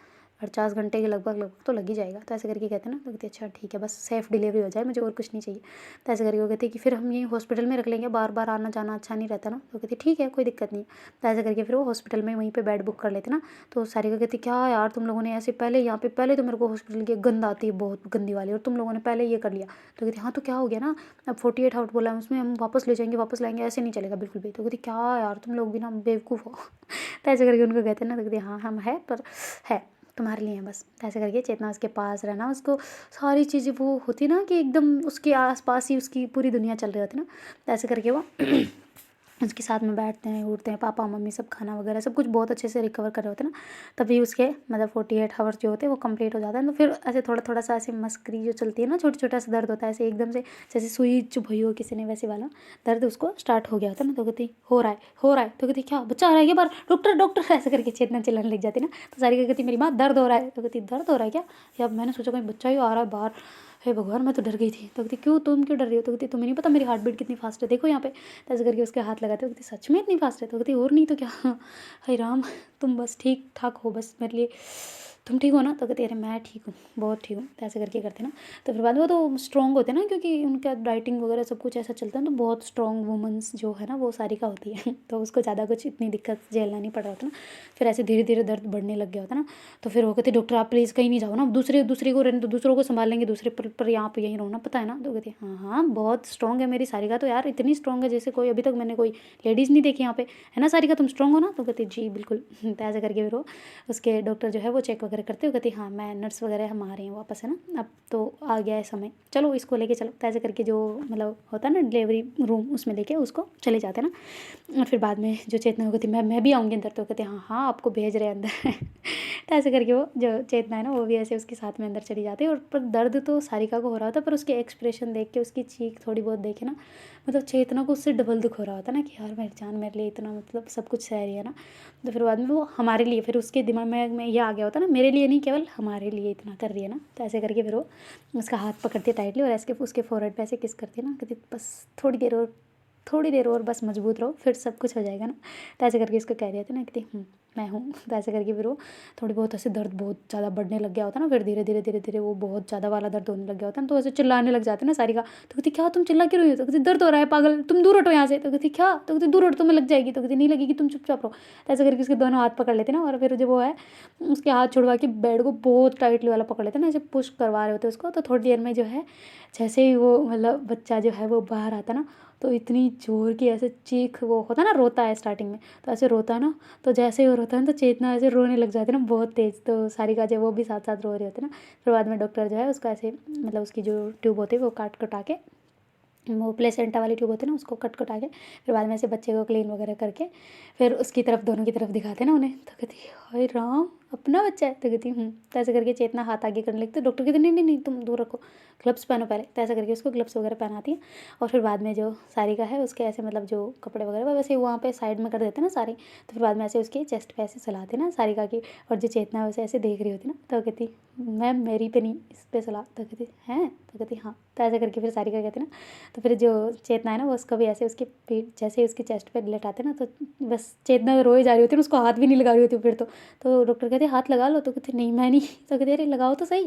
50 घंटे के लगभग तो लग ही जाएगा। तो ऐसे करके कहते हैं ना। तो कहती अच्छा ठीक है बस सेफ़ डिलीवरी हो जाए, मुझे और कुछ नहीं चाहिए। तो ऐसे करके वो कहती कि फिर हम यहीं हॉस्पिटल में रख लेंगे, बार बार आना जाना अच्छा नहीं रहता ना। तो कहती ठीक है कोई दिक्कत नहीं। तो ऐसे करके फिर वो हॉस्पिटल में वहीं पे बेड बुक कर लेते ना। तो सारिका कहती क्या यार तुम लोगों ने ऐसे पहले यहाँ पे, पहले तो मेरे को हॉस्पिटल की गंद आती है बहुत गंदी वाली, और तुम लोगों ने पहले ये कर लिया। तो कहती हाँ तो क्या हो गया ना, अब 48 आउट बोला है उसमें, हम वापस ले जाएंगे वापस लाएंगे, ऐसे नहीं चलेगा बिल्कुल भी। तो कहती क्या यार तुम लोग भी ना बेवकूफ़ हो तो ऐसे करके उनको कहते हैं ना। तो कहती हाँ हम है पर है तुम्हारे लिए है बस। तो ऐसे करके चेतना उसके पास रहना, उसको सारी चीज़ें वो होती ना कि एकदम उसके आसपास ही उसकी पूरी दुनिया चल रही होती ना। तो ऐसे करके वो उसके साथ में बैठते हैं उठते हैं, पापा मम्मी सब खाना वगैरह सब कुछ बहुत अच्छे से रिकवर कर रहे होते हैं ना। तभी उसके मतलब 48 आवर्स जो होते हैं वो कंप्लीट हो जाता है। तो फिर ऐसे थोड़ा थोड़ा सा ऐसे मस्करी जो चलती है ना, छोटा छोटा सा दर्द होता है ऐसे एकदम से, जैसे सुई चुभ हुई हो किसी ने वैसे वाला दर्द उसको स्टार्ट हो गया होता है ना। तो कहती हो रहा है हो रहा है। तो कहती क्या बच्चा आ रहा है ये बार, डॉक्टर डॉक्टर ऐसे करके चेतना चिल्लाने लग जाती ना। तो सारी कहती मेरी माँ दर्द हो रहा है। तो कहती दर्द हो रहा है क्या, या मैंने सोचा कहीं बच्चा ही आ रहा है बाहर, हे भगवान मैं तो डर गई थी। तो कहती क्यों तुम क्यों डर रही हो। तो कहती तुम्हें नहीं पता मेरी हार्ट बीट कितनी फास्ट है, देखो यहाँ पे। तो ऐसे करके उसके हाथ लगाते हो, कहती सच में इतनी फास्ट है। तो कहती और नहीं तो क्या हे राम तुम बस ठीक ठाक हो बस मेरे लिए, तुम ठीक हो ना। तो कहती अरे मैं ठीक हूँ बहुत ठीक हूँ। तो ऐसे करके करते ना। तो फिर बाद में वो तो स्ट्रॉन्ग होते हैं ना, क्योंकि उनका डाइटिंग वगैरह सब कुछ ऐसा चलता है, तो बहुत स्ट्रॉन्ग वुमेंस जो है ना वो सारिका होती है तो उसको ज़्यादा कुछ इतनी दिक्कत झेलना नहीं पड़ रहा होता ना। फिर ऐसे धीरे धीरे दर्द बढ़ने लग गया होता ना। तो फिर वो कहते डॉक्टर आप प्लीज़ कहीं नहीं जाओ ना, दूसरे को रहने तो दूसरों को संभाल लेंगे, दूसरे पर यहाँ पे यहीं रहो ना, पता है ना। तो कहती हाँ हाँ बहुत स्ट्रॉन्ग है मेरी सारिका तो यार, इतनी स्ट्रॉन्ग है जैसे कोई अभी तक मैंने कोई लेडीज़ नहीं देखी यहाँ पे, है ना सारिका तुम स्ट्रॉन्ग हो ना। तो कहती जी बिल्कुल तो ऐसे करके फिर वो उसके डॉक्टर जो है वो चेक वगैरह करते हो, कहती हाँ मैं नर्स वगैरह हम आ रहे हैं वापस है ना, अब तो आ गया है समय, चलो इसको लेके चलो। तो ऐसे करके जो मतलब होता है ना डिलीवरी रूम उसमें लेके उसको चले जाते हैं ना। और फिर बाद में जो चेतना हो कहती मैं भी आऊँगी अंदर। तो कहते हाँ हाँ आपको भेज रहे हैं अंदर तो ऐसे करके वो जो चेतना है ना वो भी ऐसे उसके साथ में अंदर चली जाती है। और पर दर्द तो सारिका को हो रहा होता है, पर उसके एक्सप्रेशन देख के उसकी चीख थोड़ी बहुत देखे ना, मतलब चेतना को उससे डबल दुख हो रहा होता है ना कि यार मेरी जान मेरे लिए इतना मतलब सब कुछ सह रही है ना। तो फिर बाद में वो हमारे लिए, फिर उसके दिमाग में ये आ गया होता है ना मेरे लिए नहीं केवल हमारे लिए इतना कर रही है ना। तो ऐसे करके फिर वो उसका हाथ पकड़ती है टाइटली और ऐसे उसके फोrehead पे ऐसे किस करती है ना, कहती बस थोड़ी देर और बस मजबूत रहो फिर सब कुछ हो जाएगा ना। तो ऐसे करके इसको कह रही थी ना, कहती मैं हूँ। तो ऐसे करके फिर वो थोड़ी बहुत ऐसे दर्द बहुत ज़्यादा बढ़ने लग गया होता है ना, फिर धीरे धीरे धीरे धीरे वो बहुत ज़्यादा वाला दर्द होने लग गया होता है, तो ऐसे चिल्लाने लग जाते हैं ना सारिका। तो कहती क्या तुम चिल्ला क्यों रही हो? तो कहती दर्द हो रहा है पागल, तुम दूर हटो यहाँ से। तो कहती क्या? तो कहती दूर हटो तुम्हें लग जाएगी। तो कहती नहीं लगेगी, तुम चुपचाप रहो। तो ऐसे करके उसके दोनों हाथ पकड़ लेते ना, और फिर जो वो है उसके हाथ छुड़वा के बेड को बहुत टाइटली वाला पकड़ लेते ना, ऐसे पुश करवा रहे होते उसको। तो थोड़ी देर में जो है जैसे ही वो मतलब बच्चा जो है वो बाहर आता ना, तो इतनी जोर की ऐसे चीख, वो होता ना रोता है स्टार्टिंग में, तो ऐसे रोता है ना, तो जैसे ही वो रोता है ना तो चेतना ऐसे रोने लग जाती है ना बहुत तेज़। तो सारिका जो है वो भी साथ साथ रो रहे होते ना। फिर बाद में डॉक्टर जो है उसका ऐसे मतलब उसकी जो ट्यूब होती है वो काट कटा के, वो प्लेसेंटा वाली ट्यूब होती है ना, उसको कट कटा के फिर बाद में ऐसे बच्चे को क्लीन वगैरह करके फिर उसकी तरफ, दोनों की तरफ दिखाते ना उन्हें। तो कहती हाय राम, अपना बच्चा है? तो कहती तो ऐसे करके चेतना हाथ आगे करने लगती, तो डॉक्टर कहते नहीं नहीं नहीं तुम दूर रखो, ग्लव्स पहनो पहले। तो ऐसा करके उसको ग्लव्स वगैरह पहनाती है। और फिर बाद में जो सारिका है उसके ऐसे मतलब जो कपड़े वगैरह वो वैसे वहाँ पे साइड में कर देते ना सारे। तो फिर बाद में ऐसे उसके चेस्ट पे ऐसे सलाते ना सारिका की, और जो चेतना है उसे ऐसे देख रही होती ना, तो कहती मैम मेरी पे नहीं इस पे सलाह। तो कहती हैं? तो कहती हाँ। तो ऐसे करके फिर सारिका कहती ना, तो फिर जो चेतना है ना वो उसको भी ऐसे उसकी पीठ जैसे ही उसकी चेस्ट पे लेटाते ना, तो बस चेतना रोए जा रही होती है, उसको हाथ भी नहीं लगा रही होती फिर तो डॉक्टर कहते हाथ लगा लो। तो कहती नहीं मैं नहीं। तो कहती अरे लगाओ तो सही,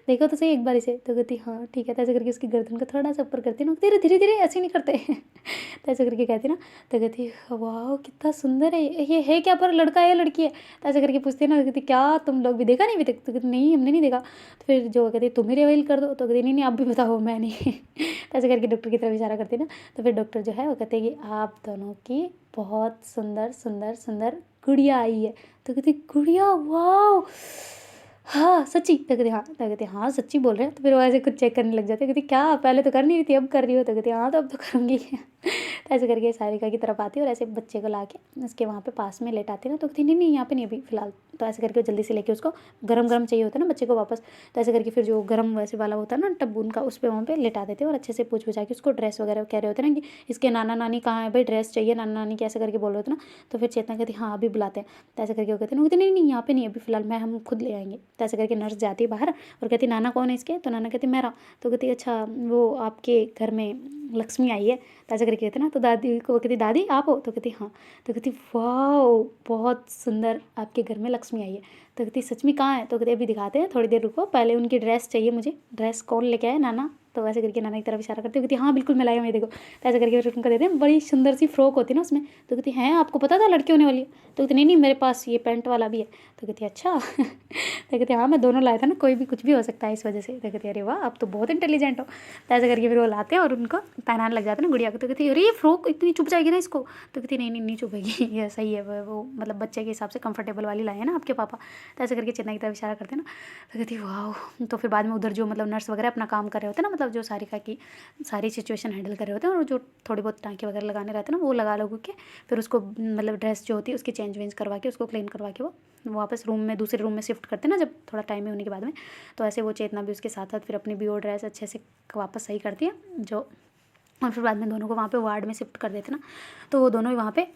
देखो तो सही एक बार इसे। तो कहती हाँ ठीक है। तो ऐसे करके उसकी गर्दन को थोड़ा सा ऊपर करती ना, धीरे धीरे धीरे, ऐसे नहीं करते। तो ऐसे करके कहती ना, तो कहती वाह कितना सुंदर है ये है क्या, पर लड़का है या लड़की है? तो ऐसे करके पूछती है ना, कहती क्या तुम लोग भी देखा नहीं अभी तक? तो कहती नहीं हमने नहीं देखा। तो फिर जो कहती तुम ही रिवील कर दो। तो कहती नहीं नहीं आप भी बताओ, मैं नहीं। तो ऐसे करके डॉक्टर की तरफ इशारा करती ना, तो फिर डॉक्टर जो है वो कहते हैं कि आप दोनों की बहुत सुंदर सुंदर सुंदर गुड़िया आई है। तो कहती गुड़िया वाह, हाँ सच्ची? तो कहती हाँ। तो कहती हाँ सच्ची बोल रहे हैं। तो फिर वो ऐसे कुछ चेक करने लग जाते, कहती क्या पहले तो कर नहीं रही थी अब कर रही हो? तो कहती हाँ तो अब तो करूँगी। तो ऐसे करके सारिका की तरफ आती है और ऐसे बच्चे को ला के उसके वहाँ पे पास में लेटाती ना। तो कहती नहीं नहीं यहाँ पे नहीं अभी फिलहाल। तो ऐसे करके जल्दी से लेके उसको गरम गरम चाहिए होता है ना बच्चे को वापस। तो ऐसे करके फिर जो गरम वैसे वाला होता है ना टब उनका, उस पर वहाँ पे लेटा देते और अच्छे से पूछ पूछा के उसको ड्रेस वगैरह कह रहे होते ना कि इसके नाना नानी कहाँ है भाई, ड्रेस चाहिए नाना नानी की, ऐसे करके बोल रहे होते ना। तो फिर चेतना कहती हाँ अभी बुलाते हैं। तो ऐसे करके वो कहते नहीं नहीं यहाँ पे नहीं अभी फिलहाल, मैं हम खुद ले आएंगे। तो ऐसे करके नर्स जाती है बाहर और कहती नाना कौन है इसके? तो नाना कहती मेरा। तो कहती अच्छा वो आपके घर में लक्ष्मी आई है। तो ऐसे करके कहते ना, तो दादी को कहती दादी आप हो? तो कहती हाँ। तो कहती वाह बहुत सुंदर आपके घर में लक्ष्मी आई है। तो कहती सच में कहाँ है? तो कहती अभी दिखाते हैं, थोड़ी देर रुको, पहले उनकी ड्रेस चाहिए मुझे, ड्रेस कौन लेके आए नाना? तो वैसे करके नाना की तरफ इशारा करती है, कहती हाँ बिल्कुल मैं लाई हूँ ये देखो। तो ऐसे करके फिर उनको देते हैं, बड़ी सुंदर सी फ्रॉक होती है ना उसमें। तो कहती हैं आपको पता था लड़की होने वाली है? तो कहती नहीं नहीं मेरे पास ये पैंट वाला भी है। तो कहती अच्छा। तो कहती हाँ मैं दोनों लाया था ना, कोई भी कुछ भी हो सकता है इस वजह से। तो कहती अरे वाह आप तो बहुत इंटेलिजेंट हो। तो ऐसे करके फिर वो लाते हैं और उनको पहनाने लग जाते हैं ना गुड़िया को। तो कहती अरे ये फ्रॉक इतनी चुभ जाएगी ना इसको? तो कहती नहीं नहीं नहीं चुभेगी, ये सही है, वो मतलब बच्चे के हिसाब से कंफर्टेबल वाली लाए हैं ना आपके पापा। तो ऐसे करके चेन्नई की तरफ इशारा करते हैं ना। तो कहती वाह। तो फिर बाद में उधर जो मतलब नर्स वगैरह अपना काम कर रहे होते हैं ना, मतलब जो सारिका की सारी सिचुएशन हैंडल कर रहे होते हैं और जो थोड़ी बहुत टाँके वगैरह लगाने रहते हैं ना वो लगा लोगों के, फिर उसको मतलब ड्रेस जो होती है उसकी चेंज वेंज करवा के उसको क्लीन करवा के वो वापस रूम में दूसरे रूम में शिफ्ट करते हैं ना जब थोड़ा टाइम होने के बाद में। तो ऐसे वो चेतना भी उसके साथ साथ फिर अपनी भी वो ड्रेस अच्छे से वापस सही करती है जो, और फिर बाद में दोनों को वहाँ पे वार्ड में शिफ्ट कर देते ना। तो वो दोनों ही वहाँ पे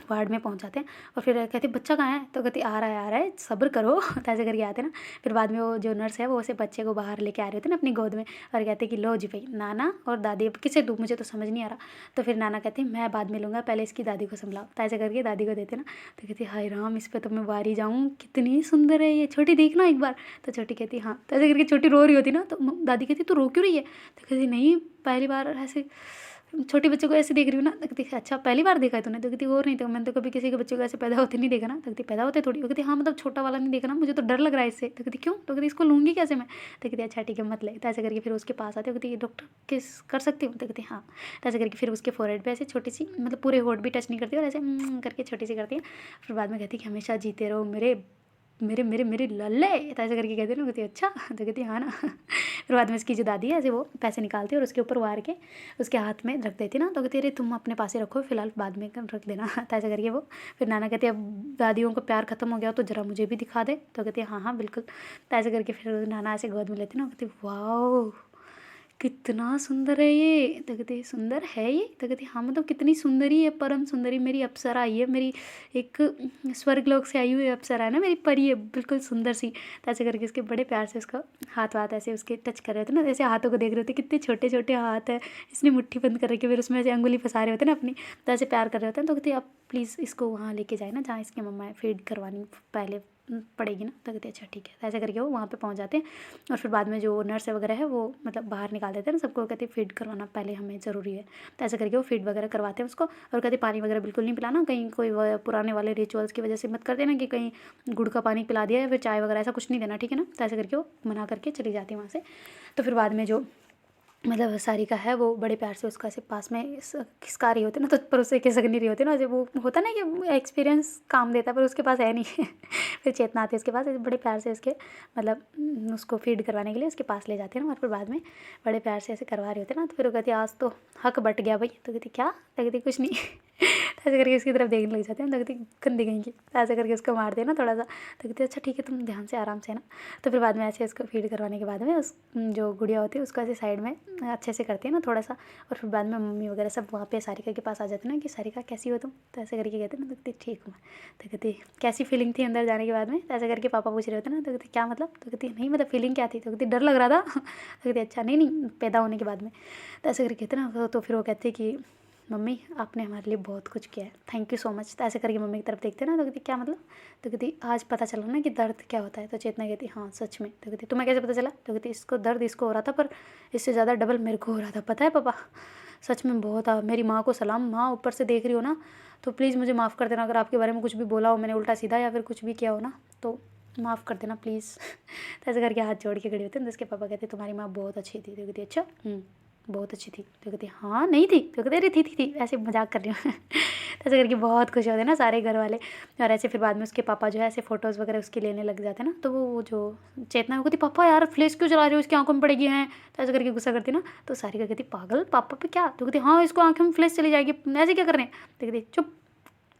वार्ड में पहुँच जाते हैं और फिर कहती बच्चा कहाँ है? तो कहती आ रहा है सब्र करो। तो ऐसे करके आते ना। फिर बाद में वो जो नर्स है वो उसे बच्चे को बाहर लेके आ रहे होते ना अपनी गोद में, और कहते कि लो जी भाई नाना और दादी अब किसे दूँ, मुझे तो समझ नहीं आ रहा। तो फिर नाना कहती मैं बाद में लूँगा, पहले इसकी दादी को संभलाओ। तो ऐसे करके दादी को देते ना। तो कहती हाय राम इस पर तो मैं वारी जाऊँ, कितनी सुंदर है ये, छोटी देखना एक बार। तो छोटी कहती हाँ। तो ऐसे करके छोटी रो रही होती ना, तो दादी कहती तू रो क्यों रही है? तो कहती नहीं पहली बार ऐसे छोटे बच्चों को ऐसे देख रही हूँ ना। तो कहती अच्छा पहली बार देखा है तूने? तो कहती और नहीं तो मैंने तो कभी किसी के बच्चों को ऐसे पैदा होते नहीं देखा ना। तो कहती पैदा होते थोड़ी? वो कहती हाँ मतलब छोटा वाला नहीं देखा ना, मुझे तो डर लग रहा है इससे। तो कहती क्यों? तो कहती इसको लूँगी कैसे मैं? तो कहती अच्छा ठीक है मत ले। तो ऐसे करके फिर उसके पास आते, कहती डॉक्टर किस कर सकती हूँ? तो कहती हाँ। तो ऐसे करके फिर उसके फोरहेड पे ऐसे छोटी सी मतलब पूरे होठ भी टच नहीं करती और ऐसे करके छोटी सी करती है। फिर बाद में कहती कि हमेशा जीते रहो मेरे मेरे मेरे मेरे लल्ले। तो ऐसे करके कहते ना, कहती अच्छा। तो कहती हाँ ना। फिर बाद में इसकी जो दादी है ऐसे वो पैसे निकालती है और उसके ऊपर वार के उसके हाथ में रख देती ना। तो कहती अरे तुम अपने पास ही रखो फिलहाल बाद में रख देना। तो ऐसे करके वो फिर नाना कहती अब दादियों का प्यार खत्म हो गया तो ज़रा मुझे भी दिखा दे। तो कहती हाँ हाँ बिल्कुल। तो ऐसे करके फिर नाना ऐसे गोद में लेती ना, कहती वाह कितना सुंदर है ये। तो कहती सुंदर है ये? तो कहती हाँ मतलब कितनी सुंदरी है, परम सुंदरी मेरी अप्सरा आई है, मेरी एक स्वर्गलोक से आई हुई अप्सरा है ना, मेरी परी है बिल्कुल सुंदर सी। तो ऐसे करके उसके बड़े प्यार से उसका हाथ वाथ ऐसे उसके टच कर रहे थे ना, जैसे हाथों को देख रहे थे कितने छोटे छोटे हाथ है, इसने मुट्ठी बंद कर रखी, फिर उसमें ऐसे अंगुली फंसा रहे होते ना अपनी, तो ऐसे प्यार कर रहे होते हैं। तो कहती आप प्लीज़ इसको वहाँ लेके जाए ना जहाँ इसकी मम्मा है, फीड करवानी पहले पड़ेगी ना। तो कहती अच्छा ठीक है। तो ऐसे करके वो वहाँ पे पहुँच जाते हैं और फिर बाद में जो नर्स वगैरह है वो मतलब बाहर निकाल देते हैं ना सबको, कहते फीड करवाना पहले हमें ज़रूरी है। तो ऐसे करके वो फीड वगैरह करवाते हैं उसको, और कहते पानी वगैरह बिल्कुल नहीं पिलाना, कहीं कोई पुराने वाले रिचुअल्स की वजह से मत कर देना कि कहीं गुड़ का पानी पिला दिया या फिर चाय वगैरह, ऐसा कुछ नहीं देना, ठीक है ना। तो ऐसे करके वो मना करके चली जाती है वहाँ से। तो फिर बाद में जो मतलब सारिका है वो बड़े प्यार से उसका ऐसे पास में खिसका रही होती है ना, तो पर उसे खिसक नहीं रही होती ना, जब वो होता ना कि एक्सपीरियंस काम देता है, पर उसके पास है नहीं। फिर चेतना आती है उसके पास, बड़े प्यार से उसके मतलब उसको फीड करवाने के लिए उसके पास ले जाते हैं ना, और फिर बाद में बड़े प्यार से ऐसे करवा रहे होते हैं ना। तो फिर वो कहती आज तो हक बट गया भाई। तो कहती क्या? तो कहती कुछ नहीं। तो ऐसे करके उसकी तरफ देखने लग जाते हैं। तो कहती गंदी गई की, ऐसे करके उसको मारते हैं ना थोड़ा सा। तो कहती अच्छा ठीक है तुम ध्यान से आराम से ना। तो फिर बाद में ऐसे उसको फीड करवाने के बाद में उस जो गुड़िया होती है उसको ऐसे साइड में अच्छे से करती है ना थोड़ा सा, और फिर बाद में मम्मी वगैरह सब वहाँ पे सारिका के पास आ जाते हैं ना कि सारिका कैसी हो तुम? तो ऐसे करके कहते हैं ना, तो कहती ठीक हूँ। तो कहती कैसी फीलिंग थी अंदर जाने के बाद में? तो ऐसे करके पापा पूछ रहे होते ना। तो कहती क्या मतलब? तो कहती नहीं मतलब फीलिंग क्या थी? तो कहती डर लग रहा था। तो कहती अच्छा नहीं नहीं पैदा होने के बाद में। तो ऐसे करके कहते ना, तो फिर वो कहते कि मम्मी आपने हमारे लिए बहुत कुछ किया है, थैंक यू सो मच। तो ऐसे करके मम्मी की तरफ देखते ना। तो कहती क्या मतलब? तो कहती आज पता चला ना कि दर्द क्या होता है। तो चेतना कहती हाँ सच में। तो कहती तुम्हें कैसे पता चला? तो कहती इसको दर्द इसको हो रहा था, पर इससे ज़्यादा डबल मेरे को हो रहा था, पता है पापा सच में बहुत। मेरी माँ को सलाम, माँ ऊपर से देख रही हो ना, तो प्लीज़ मुझे माफ़ कर देना अगर आपके बारे में कुछ भी बोला हो मैंने उल्टा सीधा, या फिर कुछ भी किया हो ना, तो माफ़ कर देना प्लीज़। तो ऐसे करके हाथ जोड़ के खड़े होते हैं। तो उसके पापा कहते तुम्हारी माँ बहुत अच्छी थी। तो कहती अच्छा बहुत अच्छी थी। तो कहती हाँ नहीं थी? तो कहते अरे थी ऐसे मजाक कर रही हूँ। तो ऐसे करके बहुत खुश होते हैं ना सारे घर वाले। और ऐसे फिर बाद में उसके पापा जो है ऐसे फ़ोटोज़ वगैरह उसकी लेने लग जाते हैं ना। तो वो जो चेतना वो कहती पापा यार फ्लैश क्यों चला रहे हो, उसकी आंखों में पड़ेगी हैं। तो ऐसे करके गुस्सा करती ना। तो सारिका कहती पागल पापा पे क्या? तो कहती हाँ इसको आंखों में फ्लैश चली जाएगी, ऐसे क्या कर रहे हैं? तो कहती चुप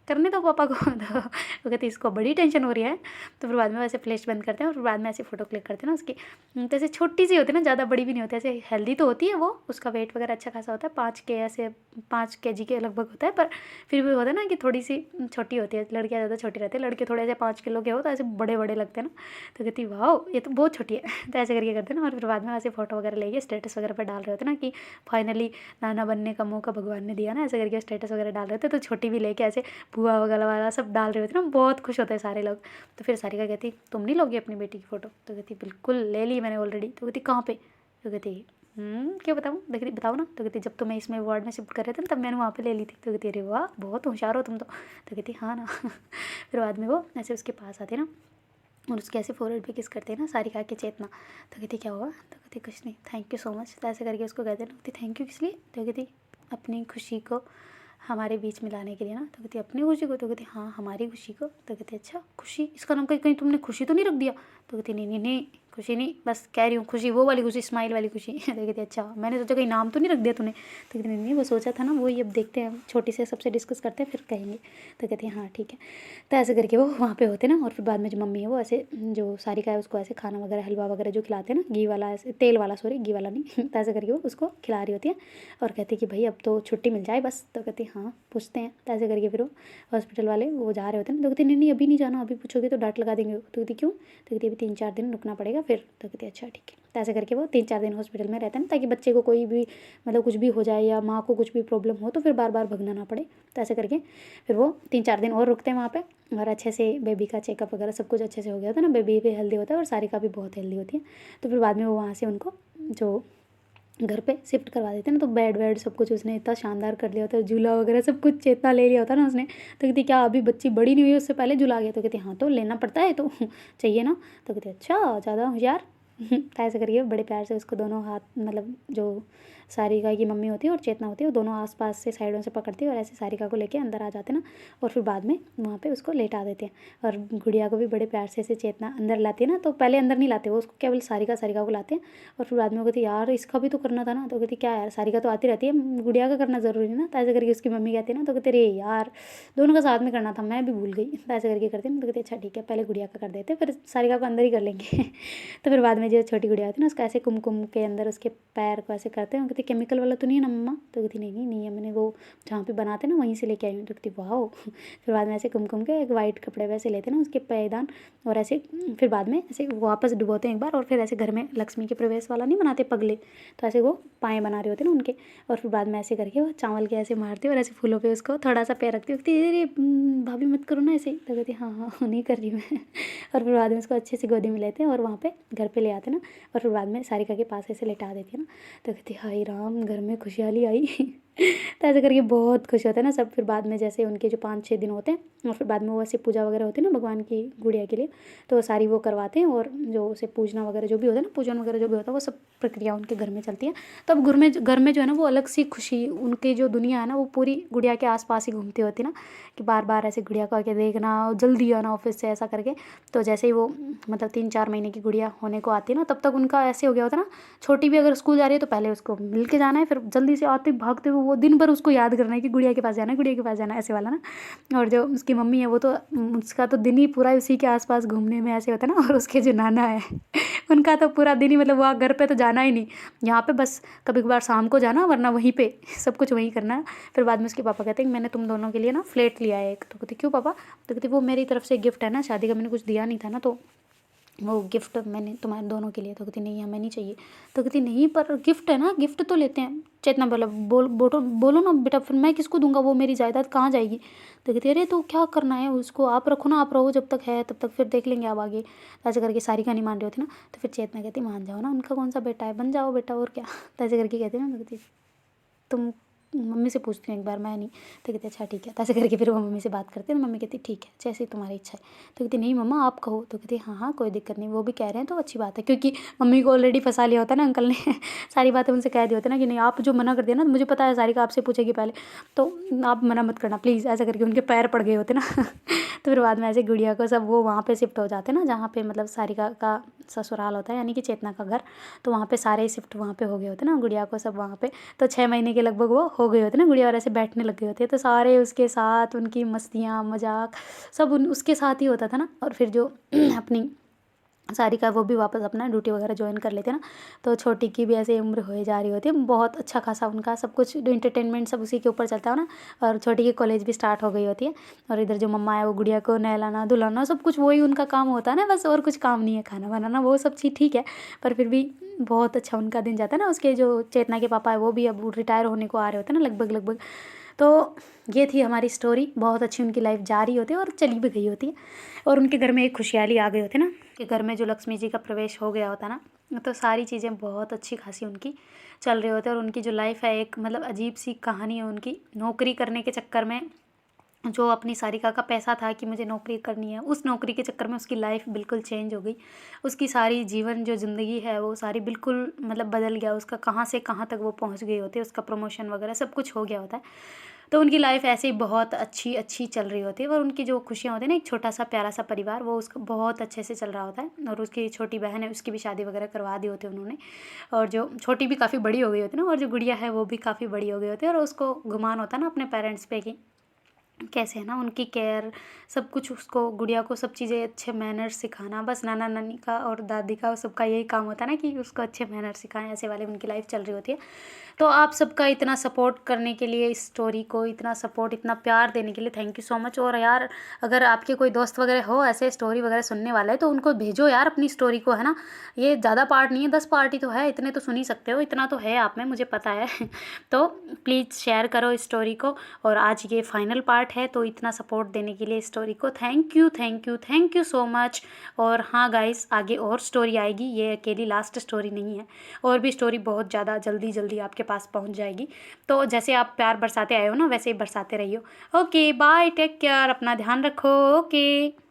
करने दो पापा को। तो वो कहती इसको बड़ी टेंशन हो रही है। तो फिर बाद में वैसे फ्लैश बंद करते हैं और फिर बाद में ऐसे फ़ोटो क्लिक करते हैं ना उसकी। तो ऐसे छोटी सी होती है ना, ज़्यादा बड़ी भी नहीं होती, ऐसे हेल्दी तो होती है वो, उसका वेट वगैरह अच्छा खासा होता है, 5 kg के लगभग होता है, पर फिर भी होता है ना कि थोड़ी सी छोटी होती है। लड़कियाँ ज़्यादा छोटी रहती है, लड़के थोड़े ऐसे 5 किलो के हो तो ऐसे बड़े बड़े लगते हैं ना। तो कहती वाह ये तो बहुत छोटी है। तो ऐसे करके करते हैं ना, और फिर बाद में ऐसे फ़ोटो वगैरह लेके स्टेटस वगैरह पर डाल रहे होते हैं ना कि फाइनली नाना बनने का मौका भगवान ने दिया ना, ऐसे करके स्टेटस वगैरह डाल रहे थे। तो छोटी भी लेके ऐसे बुआ वगैरह वाला सब डाल रहे होते ना, बहुत खुश होते हैं सारे लोग। तो फिर सारिका कहती तुम नहीं लोगी अपनी बेटी की फ़ोटो? तो कहती बिल्कुल ले ली मैंने ऑलरेडी। तो कहती कहाँ पे? तो कहती क्यों बताऊँ? देखती बताओ ना। तो कहती जब तुम्हें इसमें वार्ड में शिफ्ट कर रहे थे ना, तब मैंने वहाँ पे ले ली थी। तो कहती अरे वाह बहुत होशियार हो तुम तो कहती हाँ ना। फिर बाद में वो ऐसे उसके पास आते ना और उसके ऐसे फोरहेड पे किस करते हैं ना सारिका के चेतना। तो कहती क्या हुआ? तो कहती कुछ नहीं थैंक यू सो मच। तो ऐसे करके उसको कहते हैं ना, कहती थैंक यू किस लिए? तो कहती अपनी खुशी को हमारे बीच में लाने के लिए ना। तो कहती अपनी खुशी को? तो कहती हाँ हमारी खुशी को। तो कहती अच्छा खुशी, इसका नाम कहीं कहीं तुमने खुशी तो नहीं रख दिया? तो कहती नहीं नहीं नहीं खुशी नहीं, बस कह रही हूँ खुशी, वो वाली खुशी, स्माइल वाली खुशी। तो कहती अच्छा मैंने सोचा कहीं नाम तो नहीं रख दिया तूने? तो कहती नहीं नहीं वो सोचा था ना, वही अब देखते हैं, छोटी से सबसे डिस्कस करते हैं फिर कहेंगे। तो कहती हाँ ठीक है। तो ऐसे करके वो वहाँ पे होते ना, और फिर बाद में जो मम्मी है वो ऐसे जो सारिका है उसको ऐसे खाना वगैरह हलवा वगैरह जो खिलाते हैं ना, घी वाला ऐसे तेल वाला, सॉरी घी वाला नहीं। तो ऐसे करके वो उसको खिला रही होती है और कहती कि भाई अब तो छुट्टी मिल जाए बस। तो कहती हाँ पूछते हैं। तो ऐसे करके फिर वो हॉस्पिटल वाले वो जा रहे होते हैं। तो कहती नहीं नहीं अभी नहीं जाना, अभी पूछोगे तो डांट लगा देंगे। तो कहती क्यों? तो कहती अभी 3-4 दिन रुकना पड़ेगा फिर। तो कहती अच्छा ठीक है। तो ऐसे करके वो 3-4 दिन हॉस्पिटल में रहते हैं ताकि बच्चे को कोई भी मतलब कुछ भी हो जाए या माँ को कुछ भी प्रॉब्लम हो तो फिर बार बार भगना ना पड़े। तो ऐसे करके फिर वो 3-4 दिन और रुकते हैं वहाँ पे, और अच्छे से बेबी का चेकअप वगैरह सब कुछ अच्छे से हो गया था ना, बेबी भी हेल्दी होता है और सारिका भी बहुत हेल्दी होती है। तो फिर बाद में वो वहाँ से उनको जो घर पे शिफ्ट करवा देते हैं ना, तो बेड वेड सब कुछ उसने इतना शानदार कर लिया होता है, झूला वगैरह सब कुछ चेतना ले लिया होता है ना उसने। तो कहती क्या अभी बच्ची बड़ी नहीं हुई उससे पहले झूला गया? तो कहती हाँ तो लेना पड़ता है तो चाहिए ना। तो कहती अच्छा ज़्यादा होशियार। तो ऐसे करिए बड़े प्यार से उसको दोनों हाथ मतलब जो सारिका की मम्मी होती है और चेतना होती है वो दोनों आसपास से साइडों से पकड़ती है और ऐसे सारिका को लेके अंदर आ जाते हैं ना, और फिर बाद में वहाँ पे उसको लेटा देते हैं। और गुड़िया को भी बड़े प्यार से ऐसे चेतना अंदर लाती है ना, तो पहले अंदर नहीं लाते वो उसको, केवल सारिका को लाते हैं। और फिर बाद में वो कहती यार इसका भी तो करना था ना। तो कहती क्या यार सारिका तो आती रहती है, गुड़िया का करना ज़रूरी है ना। तो ऐसे करके उसकी मम्मी कहती है ना, तो कहते रे यार दोनों का साथ में करना था, मैं भी भूल गई। तो ऐसे करके करते हैं। तो कहते अच्छा ठीक है पहले गुड़िया का कर देते फिर सारिका को अंदर ही कर लेंगे। तो फिर बाद में में जो छोटी गुड़िया होती है ना उसका ऐसे कुमकुम के अंदर उसके पैर को ऐसे करते हैं। कहती केमिकल वाला तो नहीं है ना मम्मा? तो कहती नहीं नहीं है, मैंने वो जहाँ पे बनाते ना वहीं से लेके आई हूँ। तो कहती वाह। फिर बाद में ऐसे कुमकुम के एक वाइट कपड़े वैसे लेते ना उसके पैदान, और ऐसे फिर बाद में ऐसे वापस डुबोते हैं एक बार, और फिर ऐसे घर में लक्ष्मी के प्रवेश वाला नहीं बनाते पगले, तो ऐसे वो पाए बना रहे होते ना उनके, और फिर बाद में ऐसे करके वो चावल के ऐसे मारते और ऐसे फूलों पे उसको थोड़ा सा पैर रखती होती। अरे भाभी मत करो ना ऐसे। तो कहती हाँ हाँ नहीं कर रही मैं। और फिर बाद में उसको अच्छे से गोदी में लेते हैं और वहाँ पे घर पे ले आते ना, और फिर बाद में सारिका के पास ऐसे लेटा देती है ना। तो कहती हाय राम, घर में खुशहाली आई। तो ऐसे करके बहुत खुश होते हैं ना सब। फिर बाद में जैसे उनके जो 5-6 दिन होते हैं, और फिर बाद में वो ऐसे पूजा वगैरह होती है ना भगवान की गुड़िया के लिए, तो सारी वो करवाते हैं। और जो उसे पूजना वगैरह जो भी होता है ना, पूजन वगैरह जो भी होता है, वो सब प्रक्रिया उनके घर में चलती है। तब घर में जो है ना वो अलग सी खुशी, उनकी जो दुनिया है ना वो पूरी गुड़िया के आसपास ही घूमती होती है ना, कि बार बार ऐसे गुड़िया को आके देखना, जल्दी आना ऑफिस से ऐसा करके। तो जैसे ही वो मतलब 3-4 महीने की गुड़िया होने को आती है ना, तब तक उनका ऐसे हो गया होता है ना, छोटी भी अगर स्कूल जा रही है तो पहले उसको मिल के जाना है, फिर जल्दी से आते भागते हुए वो दिन भर उसको याद करना है कि गुड़िया के पास जाना है, गुड़िया के पास जाना है, ऐसे वाला ना। और जो उसकी मम्मी है वो तो उसका तो दिन ही पूरा उसी के आसपास घूमने में ऐसे होता है ना। और उसके जो नाना है उनका तो पूरा दिन ही मतलब वहाँ घर पे तो जाना ही नहीं, यहाँ पे बस कभी कभार शाम को जाना, वरना वहीं पे सब कुछ वहीं करना है। फिर बाद में उसके पापा कहते हैं कि मैंने तुम दोनों के लिए ना फ्लैट लिया है एक। तो कहते क्यों पापा? तो कहते वो मेरी तरफ से गिफ्ट है ना, शादी का मैंने कुछ दिया नहीं था ना, तो वो गिफ्ट मैंने तुम्हारे दोनों के लिए। तो कहती नहीं हमें नहीं चाहिए। तो कहती नहीं पर गिफ्ट है ना, गिफ्ट तो लेते हैं। चेतना बोलो ना बेटा, फिर मैं किसको दूंगा, वो मेरी जायदाद कहाँ जाएगी? तो कहती अरे तो क्या करना है उसको, आप रखो ना, आप रहो जब तक है तब तक, फिर देख लेंगे आप आगे। ऐसे करके सारिका नहीं मान रही होती ना, तो फिर चेतना कहती मान जाओ ना, उनका कौन सा बेटा है, बन जाओ बेटा और क्या। तो ऐसे करके कहती ना, तो कहती तुम मम्मी से पूछती हूँ एक बार, मैं नहीं। तो कहते अच्छा ठीक है। तो ऐसे करके फिर वो मम्मी से बात करते हैं, मम्मी कहती ठीक है जैसे तुम्हारी इच्छा है। तो कहती नहीं मम्मा आप कहो। तो कहती हाँ हाँ कोई दिक्कत नहीं, वो भी कह रहे हैं तो अच्छी बात है, क्योंकि मम्मी को ऑलरेडी फंसा लिया होता है ना अंकल ने। सारी बातें उनसे कह दी होती है ना कि नहीं आप जो मना कर दिया ना, तो मुझे पता है सारिका आपसे पूछेगी पहले, तो आप मना मत करना प्लीज़। ऐसा करके उनके पैर पड़ गए होते ना। तो फिर बाद में ऐसे गुड़िया को सब वो वहाँ पे शिफ्ट हो जाते हैं ना, जहाँ पे मतलब सारिका का ससुराल होता है, यानी कि चेतना का घर। तो वहाँ पे सारे शिफ्ट वहाँ पे हो गए होते ना, गुड़िया को सब वहाँ पे। तो 6 महीने के लगभग वो हो गए होते ना गुड़िया, और ऐसे बैठने लग गए होते, तो सारे उसके साथ उनकी मस्तियाँ मजाक सब उसके साथ ही होता था ना। और फिर जो अपनी सारिका वो भी वापस अपना ड्यूटी वगैरह ज्वाइन कर लेते ना। तो छोटी की भी ऐसे उम्र हो जा रही होती है, बहुत अच्छा खासा उनका सब कुछ एंटरटेनमेंट सब उसी के ऊपर चलता है ना। और छोटी की कॉलेज भी स्टार्ट हो गई होती है, और इधर जो मम्मा है वो गुड़िया को नहलाना धुलाना सब कुछ वही उनका काम होता है ना, बस और कुछ काम नहीं है, खाना बनाना वो सब चीज़ ठीक है। पर फिर भी बहुत अच्छा उनका दिन जाता है ना। उसके जो चेतना के पापा है वो भी अब रिटायर होने को आ रहे होते हैं ना लगभग। तो ये थी हमारी स्टोरी, बहुत अच्छी उनकी लाइफ जा रही होती है और चली भी गई होती है, और उनके घर में एक खुशहाली आ गई होती है ना, कि घर में जो लक्ष्मी जी का प्रवेश हो गया होता है ना, तो सारी चीज़ें बहुत अच्छी खासी उनकी चल रही होती है। और उनकी जो लाइफ है एक मतलब अजीब सी कहानी है उनकी, नौकरी करने के चक्कर में जो अपनी सारिका का पैसा था कि मुझे नौकरी करनी है, उस नौकरी के चक्कर में उसकी लाइफ बिल्कुल चेंज हो गई। उसकी सारी जीवन जो ज़िंदगी है वो सारी बिल्कुल मतलब बदल गया उसका, कहाँ से कहाँ तक वो पहुँच गई होती है, उसका प्रमोशन वगैरह सब कुछ हो गया होता है। तो उनकी लाइफ ऐसे ही बहुत अच्छी चल रही होती है, और उनकी जो खुशियाँ होती है ना, एक छोटा सा प्यारा सा परिवार वो उसका बहुत अच्छे से चल रहा होता है। और उसकी छोटी बहन है उसकी भी शादी वगैरह करवा दी होती है उन्होंने, और जो छोटी भी काफ़ी बड़ी हो गई होती है ना, और जो गुड़िया है वो भी काफ़ी बड़ी हो गई होती है। और उसको गुमान होता है ना अपने पेरेंट्स पे कि कैसे है ना उनकी केयर सब कुछ, उसको गुड़िया को सब चीज़ें अच्छे मैनर्स सिखाना, बस नाना नानी का और दादी का सबका यही काम होता है ना कि उसको अच्छे मैनर्स सिखाएं, ऐसे वाले उनकी लाइफ चल रही होती है। तो आप सबका इतना सपोर्ट करने के लिए, इस स्टोरी को इतना सपोर्ट इतना प्यार देने के लिए थैंक यू सो मच। और यार अगर आपके कोई दोस्त वगैरह हो ऐसे स्टोरी वगैरह सुनने वाला है तो उनको भेजो यार अपनी स्टोरी को, है ना। ये ज़्यादा पार्ट नहीं है, 10 पार्ट ही तो है, इतने तो सुन ही सकते हो, इतना तो है आप में मुझे पता है। तो प्लीज़ शेयर करो इस स्टोरी को। और आज ये फाइनल पार्ट है, तो इतना सपोर्ट देने के लिए स्टोरी को थैंक यू सो मच। और हाँ गाइस आगे और स्टोरी आएगी, ये अकेली लास्ट स्टोरी नहीं है, और भी स्टोरी बहुत ज़्यादा जल्दी आपके पास पहुंच जाएगी। तो जैसे आप प्यार बरसाते आए हो ना, वैसे ही बरसाते रहियो। ओके बाय, टेक केयर, अपना ध्यान रखो। ओके।